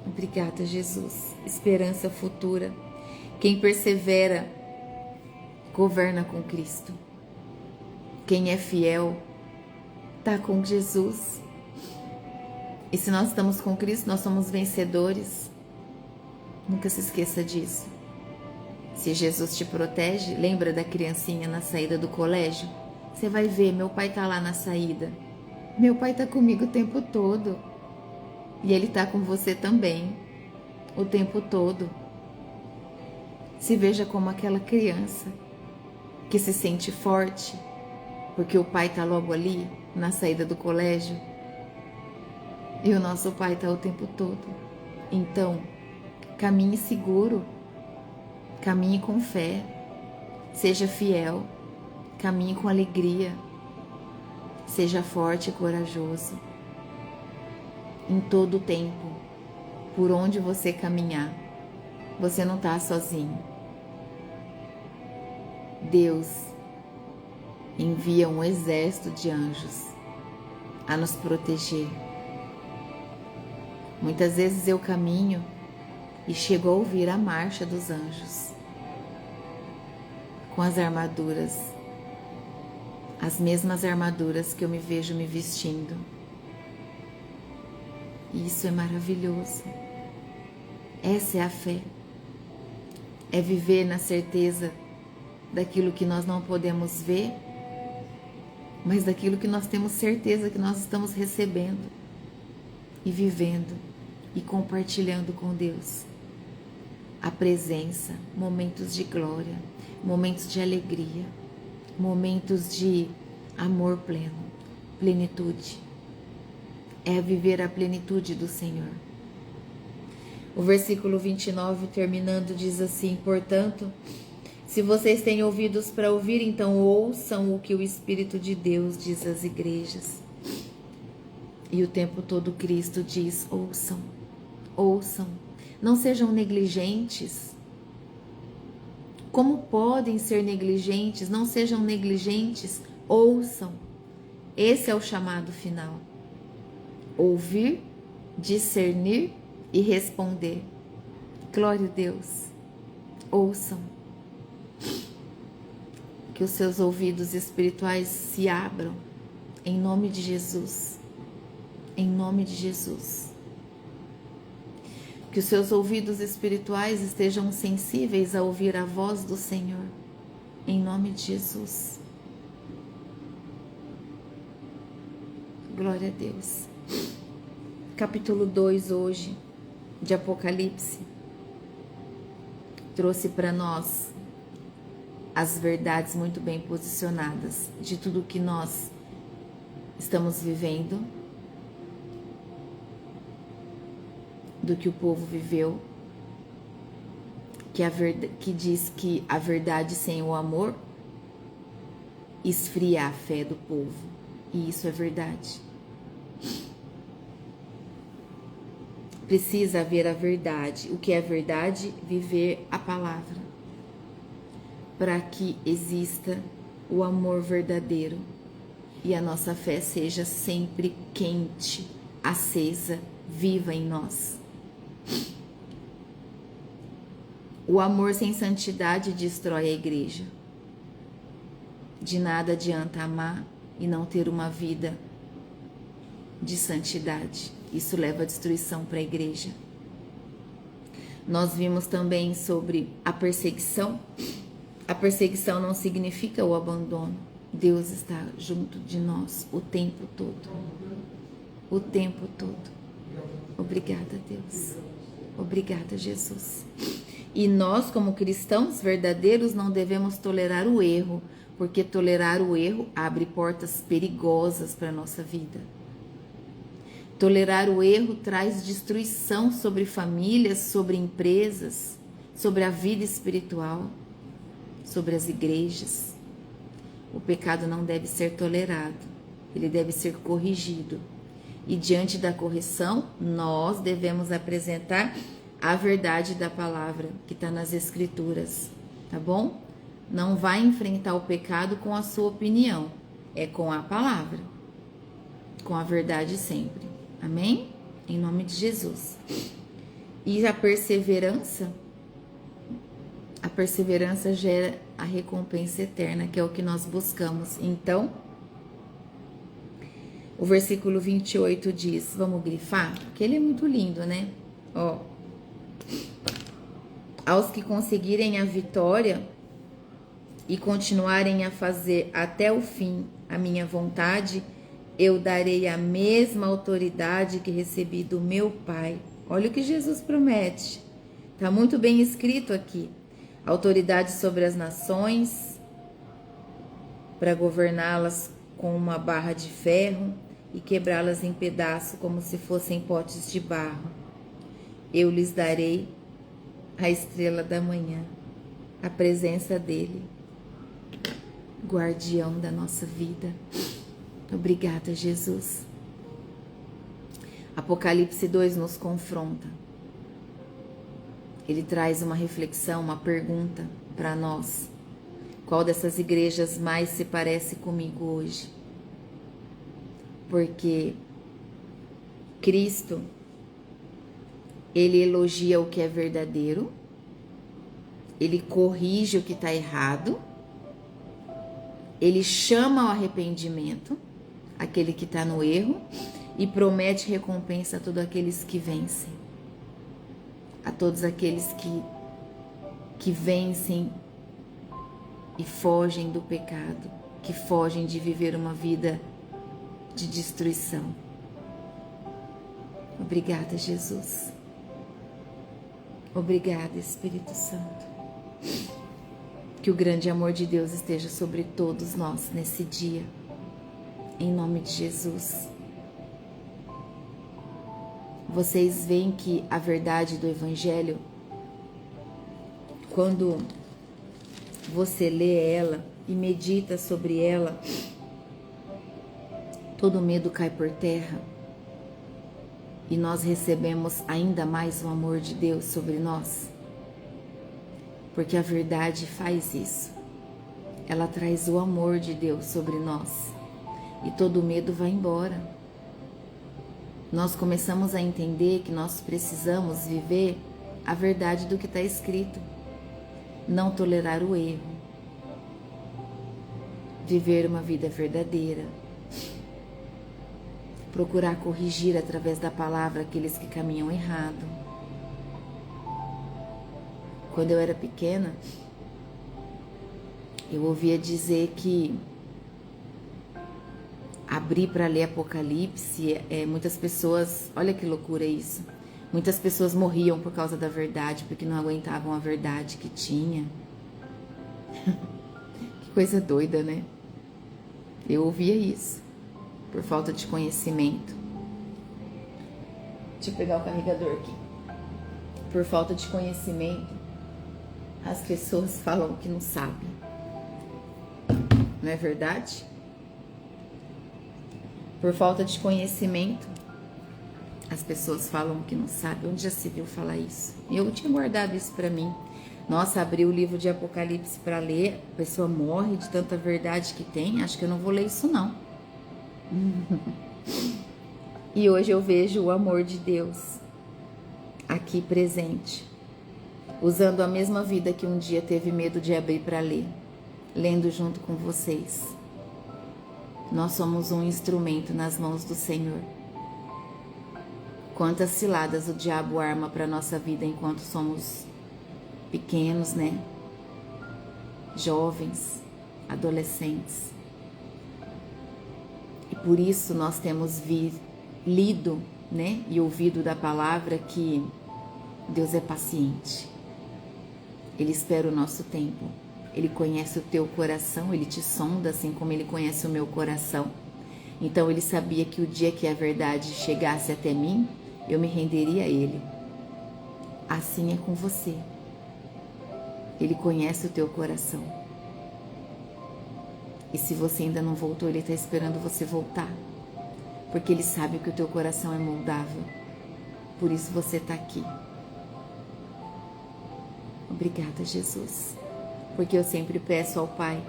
Obrigada, Jesus. Esperança futura. Quem persevera, governa com Cristo. Quem é fiel, está com Jesus. E se nós estamos com Cristo, nós somos vencedores. Nunca se esqueça disso. Se Jesus te protege, lembra da criancinha na saída do colégio? Você vai ver, meu pai está lá na saída. Meu pai está comigo o tempo todo. E ele está com você também, o tempo todo. Se veja como aquela criança que se sente forte, porque o pai está logo ali, na saída do colégio. E o nosso pai está o tempo todo. Então, caminhe seguro, caminhe com fé, seja fiel, caminhe com alegria, seja forte e corajoso. Em todo o tempo, por onde você caminhar, você não está sozinho. Deus envia um exército de anjos a nos proteger. Muitas vezes eu caminho e chego a ouvir a marcha dos anjos, com as armaduras, as mesmas armaduras que eu me vejo me vestindo. E isso é maravilhoso. Essa é a fé. É viver na certeza daquilo que nós não podemos ver, mas daquilo que nós temos certeza que nós estamos recebendo e vivendo e compartilhando com Deus. A presença, momentos de glória, momentos de alegria, momentos de Amor pleno, plenitude. É viver a plenitude do Senhor. O versículo 29, terminando, diz assim: portanto, se vocês têm ouvidos para ouvir, então ouçam o que o Espírito de Deus diz às igrejas. E o tempo todo Cristo diz: ouçam, ouçam, não sejam negligentes. Como podem ser negligentes? Não sejam negligentes, ouçam. Esse é o chamado final. Ouvir, discernir e responder. Glória a Deus. Ouçam. Que os seus ouvidos espirituais se abram em nome de Jesus. Em nome de Jesus. Que os seus ouvidos espirituais estejam sensíveis a ouvir a voz do Senhor. Em nome de Jesus. Glória a Deus. Capítulo 2 hoje, de Apocalipse, trouxe para nós as verdades muito bem posicionadas de tudo que nós estamos vivendo, do que o povo viveu, que diz que a verdade sem o amor esfria a fé do povo, e isso é verdade. Precisa haver a verdade. O que é verdade? Viver a palavra, para que exista o amor verdadeiro e a nossa fé seja sempre quente, acesa, viva em nós. O amor sem santidade destrói a igreja. De nada adianta amar e não ter uma vida de santidade. Isso leva à destruição para a igreja. Nós vimos também sobre a perseguição. A perseguição não significa o abandono. Deus está junto de nós o tempo todo. O tempo todo. Obrigada, Deus. Obrigada, Jesus. E nós, como cristãos verdadeiros, não devemos tolerar o erro, porque tolerar o erro abre portas perigosas para a nossa vida. Tolerar o erro traz destruição sobre famílias, sobre empresas, sobre a vida espiritual, sobre as igrejas. O pecado não deve ser tolerado, ele deve ser corrigido. E diante da correção, nós devemos apresentar a verdade da palavra que está nas Escrituras, tá bom? Não vai enfrentar o pecado com a sua opinião, é com a palavra, com a verdade sempre. Amém? Em nome de Jesus. E a perseverança gera a recompensa eterna, que é o que nós buscamos. Então, o versículo 28 diz, vamos grifar? Porque ele é muito lindo, né? Ó. Aos que conseguirem a vitória e continuarem a fazer até o fim a minha vontade, eu darei a mesma autoridade que recebi do meu Pai. Olha o que Jesus promete. Está muito bem escrito aqui. Autoridade sobre as nações, para governá-las com uma barra de ferro e quebrá-las em pedaços como se fossem potes de barro. Eu lhes darei a estrela da manhã, a presença dele, guardião da nossa vida. Obrigada, Jesus. Apocalipse 2 nos confronta. Ele traz uma reflexão, uma pergunta para nós. Qual dessas igrejas mais se parece comigo hoje? Porque Cristo, ele elogia o que é verdadeiro, ele corrige o que está errado, ele chama ao arrependimento aquele que está no erro e promete recompensa a todos aqueles que vencem, a todos aqueles que vencem e fogem do pecado, que fogem de viver uma vida de destruição. Obrigada, Jesus. Obrigada, Espírito Santo. Que o grande amor de Deus esteja sobre todos nós nesse dia. em nome de Jesus. Vocês veem que a verdade do Evangelho, quando você lê ela e medita sobre ela, todo medo cai por terra e nós recebemos ainda mais o amor de Deus sobre nós, porque a verdade faz isso. Ela traz o amor de Deus sobre nós e todo medo vai embora. Nós começamos a entender que nós precisamos viver a verdade do que está escrito, não tolerar o erro, viver uma vida verdadeira, procurar corrigir através da palavra aqueles que caminham errado. Quando eu era pequena, eu ouvia dizer que abrir para ler Apocalipse, muitas pessoas, olha que loucura isso, muitas pessoas morriam por causa da verdade, porque não aguentavam a verdade que tinha. Que coisa doida, né? Eu ouvia isso, por falta de conhecimento. Deixa eu pegar o carregador aqui. Por falta de conhecimento, as pessoas falam que não sabem. Não é verdade? Por falta de conhecimento, as pessoas falam que não sabem. Onde já se viu falar isso? Eu tinha guardado isso para mim. Nossa, abri o livro de Apocalipse para ler, a pessoa morre de tanta verdade que tem. Acho que eu não vou ler isso não. E hoje eu vejo o amor de Deus aqui presente, usando a mesma vida que um dia teve medo de abrir para ler, lendo junto com vocês. Nós somos um instrumento nas mãos do Senhor. Quantas ciladas o diabo arma para nossa vida enquanto somos pequenos, né? Jovens, adolescentes. E por isso nós temos lido, né? E ouvido da palavra que Deus é paciente. Ele espera o nosso tempo. Ele conhece o teu coração, Ele te sonda assim como Ele conhece o meu coração. Então Ele sabia que o dia que a verdade chegasse até mim, eu me renderia a Ele. Assim é com você. Ele conhece o teu coração. E se você ainda não voltou, Ele está esperando você voltar. Porque Ele sabe que o teu coração é moldável. Por isso você está aqui. Obrigada, Jesus. Porque eu sempre peço ao Pai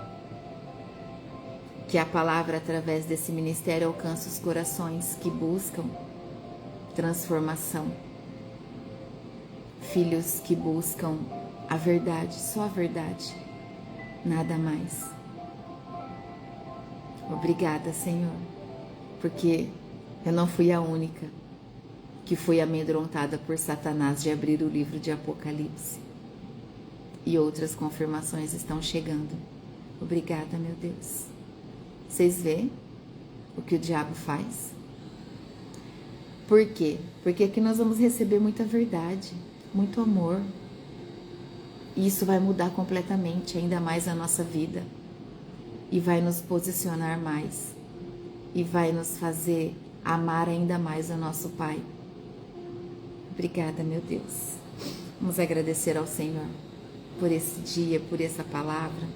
que a palavra através desse ministério alcance os corações que buscam transformação. Filhos que buscam a verdade, só a verdade, nada mais. Obrigada, Senhor, porque eu não fui a única que foi amedrontada por Satanás de abrir o livro de Apocalipse. E outras confirmações estão chegando. Obrigada, meu Deus. Vocês veem o que o diabo faz? Por quê? Porque aqui nós vamos receber muita verdade, muito amor. E isso vai mudar completamente, ainda mais a nossa vida. E vai nos posicionar mais. E vai nos fazer amar ainda mais o nosso Pai. Obrigada, meu Deus. Vamos agradecer ao Senhor por esse dia, por essa palavra.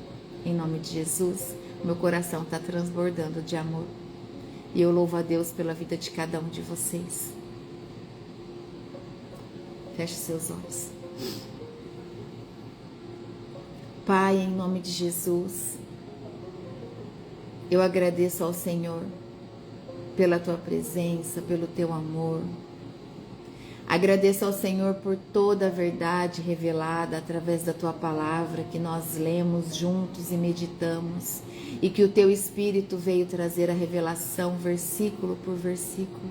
Em nome de Jesus, meu coração está transbordando de amor. E eu louvo a Deus pela vida de cada um de vocês. Feche seus olhos. Pai, em nome de Jesus, eu agradeço ao Senhor pela Tua presença, pelo Teu amor. Agradeço ao Senhor por toda a verdade revelada através da Tua palavra que nós lemos juntos e meditamos e que o Teu Espírito veio trazer a revelação versículo por versículo,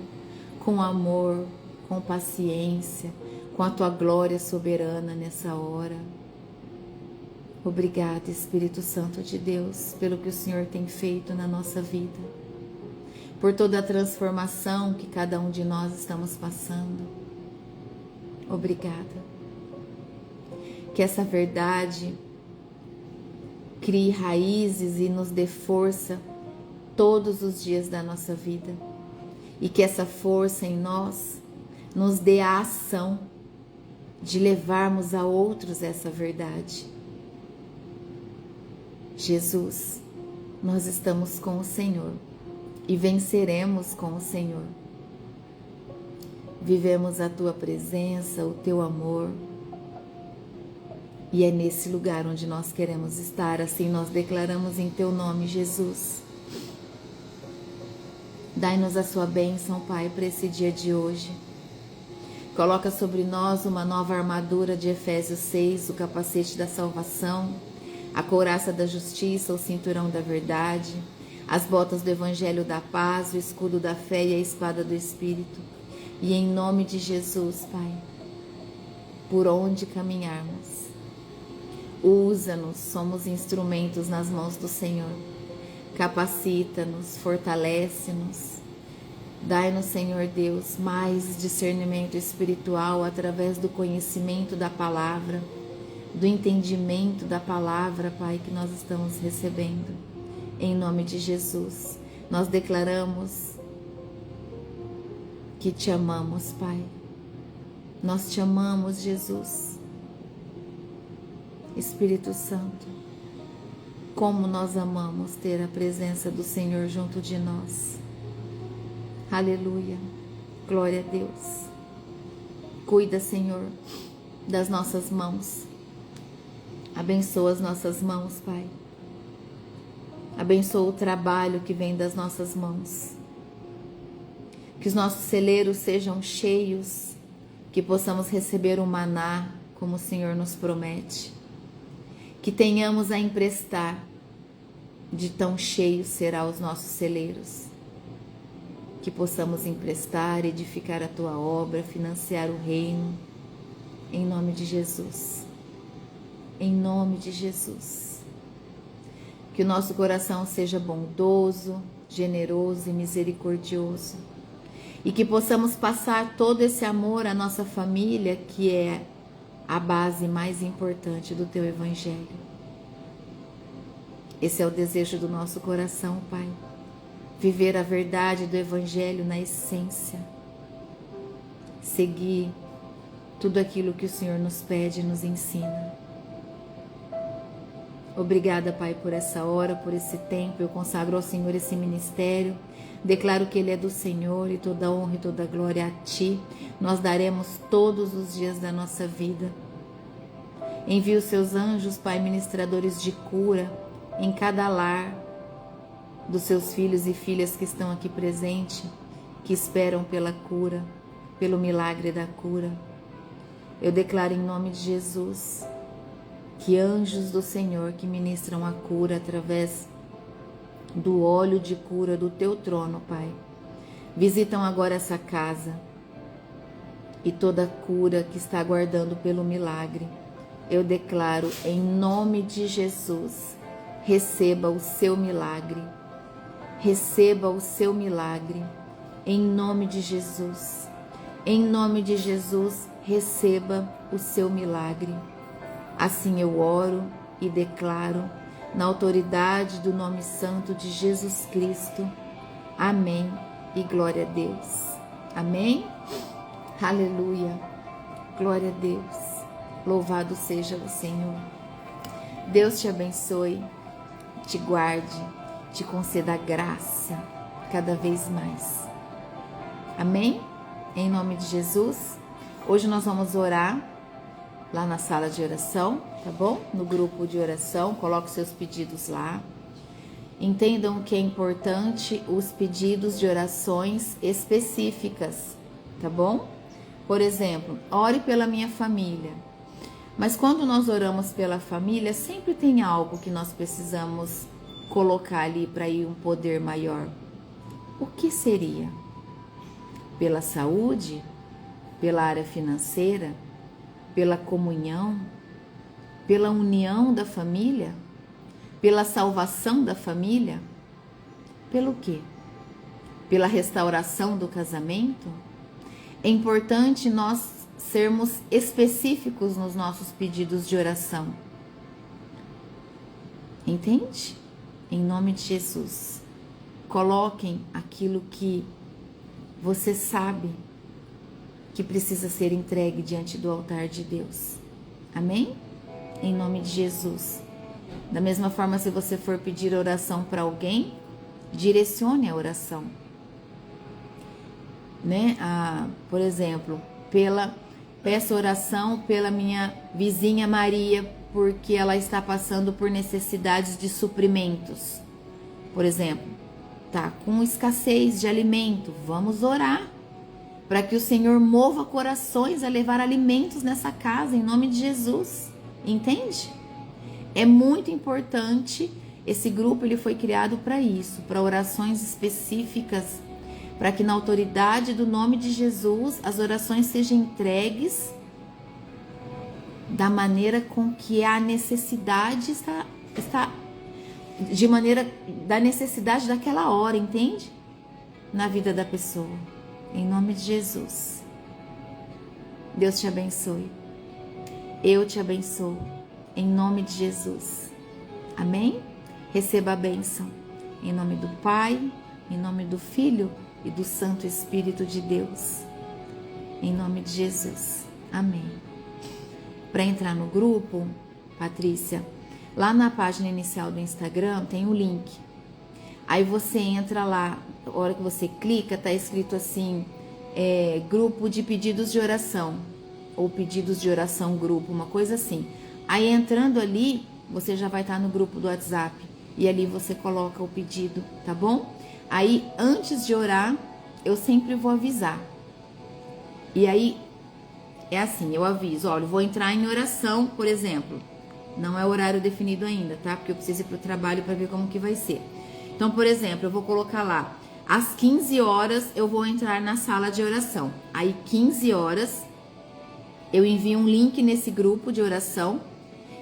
com amor, com paciência, com a Tua glória soberana nessa hora. Obrigada, Espírito Santo de Deus, pelo que o Senhor tem feito na nossa vida, por toda a transformação que cada um de nós estamos passando. Obrigada. Que essa verdade crie raízes e nos dê força todos os dias da nossa vida. E que essa força em nós nos dê a ação de levarmos a outros essa verdade. Jesus, nós estamos com o Senhor e venceremos com o Senhor. Vivemos a Tua presença, o Teu amor, e é nesse lugar onde nós queremos estar. Assim nós declaramos em Teu nome, Jesus. Dai-nos a Sua bênção, Pai, para esse dia de hoje. Coloca sobre nós uma nova armadura de Efésios 6, o capacete da salvação, a couraça da justiça, o cinturão da verdade, as botas do evangelho da paz, o escudo da fé e a espada do Espírito. E em nome de Jesus, Pai, por onde caminharmos, usa-nos, somos instrumentos nas mãos do Senhor. Capacita-nos, fortalece-nos. Dai-nos, Senhor Deus, mais discernimento espiritual através do conhecimento da palavra, do entendimento da palavra, Pai, que nós estamos recebendo. Em nome de Jesus, nós declaramos que Te amamos, Pai. Nós Te amamos, Jesus. Espírito Santo, como nós amamos ter a presença do Senhor junto de nós. Aleluia, glória a Deus. Cuida, Senhor, das nossas mãos. Abençoa as nossas mãos, Pai. Abençoa o trabalho que vem das nossas mãos. Que os nossos celeiros sejam cheios, que possamos receber o maná, como o Senhor nos promete. Que tenhamos a emprestar, de tão cheios será os nossos celeiros. Que possamos emprestar, edificar a Tua obra, financiar o reino, em nome de Jesus. Em nome de Jesus. Que o nosso coração seja bondoso, generoso e misericordioso. E que possamos passar todo esse amor à nossa família, que é a base mais importante do Teu Evangelho. Esse é o desejo do nosso coração, Pai. Viver a verdade do Evangelho na essência. Seguir tudo aquilo que o Senhor nos pede e nos ensina. Obrigada, Pai, por essa hora, por esse tempo. Eu consagro ao Senhor esse ministério. Declaro que Ele é do Senhor e toda honra e toda glória a Ti nós daremos todos os dias da nossa vida. Envie os Seus anjos, Pai, ministradores de cura em cada lar dos Seus filhos e filhas que estão aqui presentes, que esperam pela cura, pelo milagre da cura. Eu declaro em nome de Jesus que anjos do Senhor que ministram a cura através do óleo de cura do Teu trono, Pai, visitam agora essa casa e toda a cura que está aguardando pelo milagre. Eu declaro em nome de Jesus, receba o seu milagre, receba o seu milagre, em nome de Jesus. Em nome de Jesus, receba o seu milagre. Assim eu oro e declaro, na autoridade do nome santo de Jesus Cristo. Amém e glória a Deus. Amém? Aleluia. Glória a Deus. Louvado seja o Senhor. Deus te abençoe, te guarde, te conceda graça cada vez mais. Amém? Em nome de Jesus. Hoje nós vamos orar lá na sala de oração, tá bom? No grupo de oração, coloque seus pedidos lá. Entendam que é importante os pedidos de orações específicas, tá bom? Por exemplo, ore pela minha família. Mas quando nós oramos pela família, sempre tem algo que nós precisamos colocar ali para ir um poder maior. O que seria? Pela saúde? Pela área financeira? Pela comunhão? Pela união da família? Pela salvação da família? Pelo quê? Pela restauração do casamento? É importante nós sermos específicos nos nossos pedidos de oração. Entende? Em nome de Jesus. coloquem aquilo que você sabe que precisa ser entregue diante do altar de Deus. Amém? Em nome de Jesus. Da mesma forma, se você for pedir oração para alguém, direcione a oração. Né? Por exemplo, peço oração pela minha vizinha Maria, porque ela está passando por necessidades de suprimentos. Por exemplo, tá com escassez de alimento. Vamos orar para que o Senhor mova corações a levar alimentos nessa casa, em nome de Jesus. Entende? É muito importante. Esse grupo ele foi criado para isso, para orações específicas, para que na autoridade do nome de Jesus as orações sejam entregues da maneira com que a necessidade está de maneira da necessidade daquela hora, entende? Na vida da pessoa. Em nome de Jesus. Deus te abençoe. Eu te abençoo. Em nome de Jesus. Amém? Receba a bênção. Em nome do Pai, em nome do Filho e do Santo Espírito de Deus. Em nome de Jesus. Amém. Para entrar no grupo, Patrícia, lá na página inicial do Instagram tem o link. Aí você entra lá, a hora que você clica, tá escrito assim, grupo de pedidos de oração, ou pedidos de oração grupo, uma coisa assim. Aí entrando ali, você já vai estar no grupo do WhatsApp, e ali você coloca o pedido, tá bom? Aí, antes de orar, eu sempre vou avisar. E aí, é assim, eu aviso, olha, eu vou entrar em oração, por exemplo. Não é horário definido ainda, tá? Porque eu preciso ir pro trabalho para ver como que vai ser. Então, por exemplo, eu vou colocar lá, às 15 horas eu vou entrar na sala de oração. Aí, 15 horas, eu envio um link nesse grupo de oração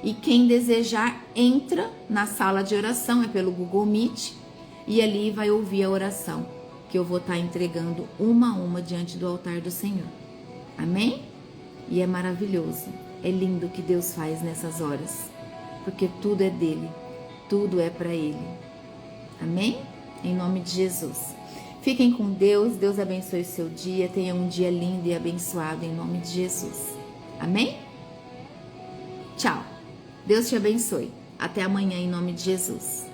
e quem desejar entra na sala de oração, é pelo Google Meet, e ali vai ouvir a oração que eu vou estar entregando uma a uma diante do altar do Senhor. Amém? E é maravilhoso, é lindo o que Deus faz nessas horas, porque tudo é dele, tudo é para ele. Amém? Em nome de Jesus. Fiquem com Deus, Deus abençoe o seu dia, tenha um dia lindo e abençoado em nome de Jesus. Amém? Tchau. Deus te abençoe. Até amanhã em nome de Jesus.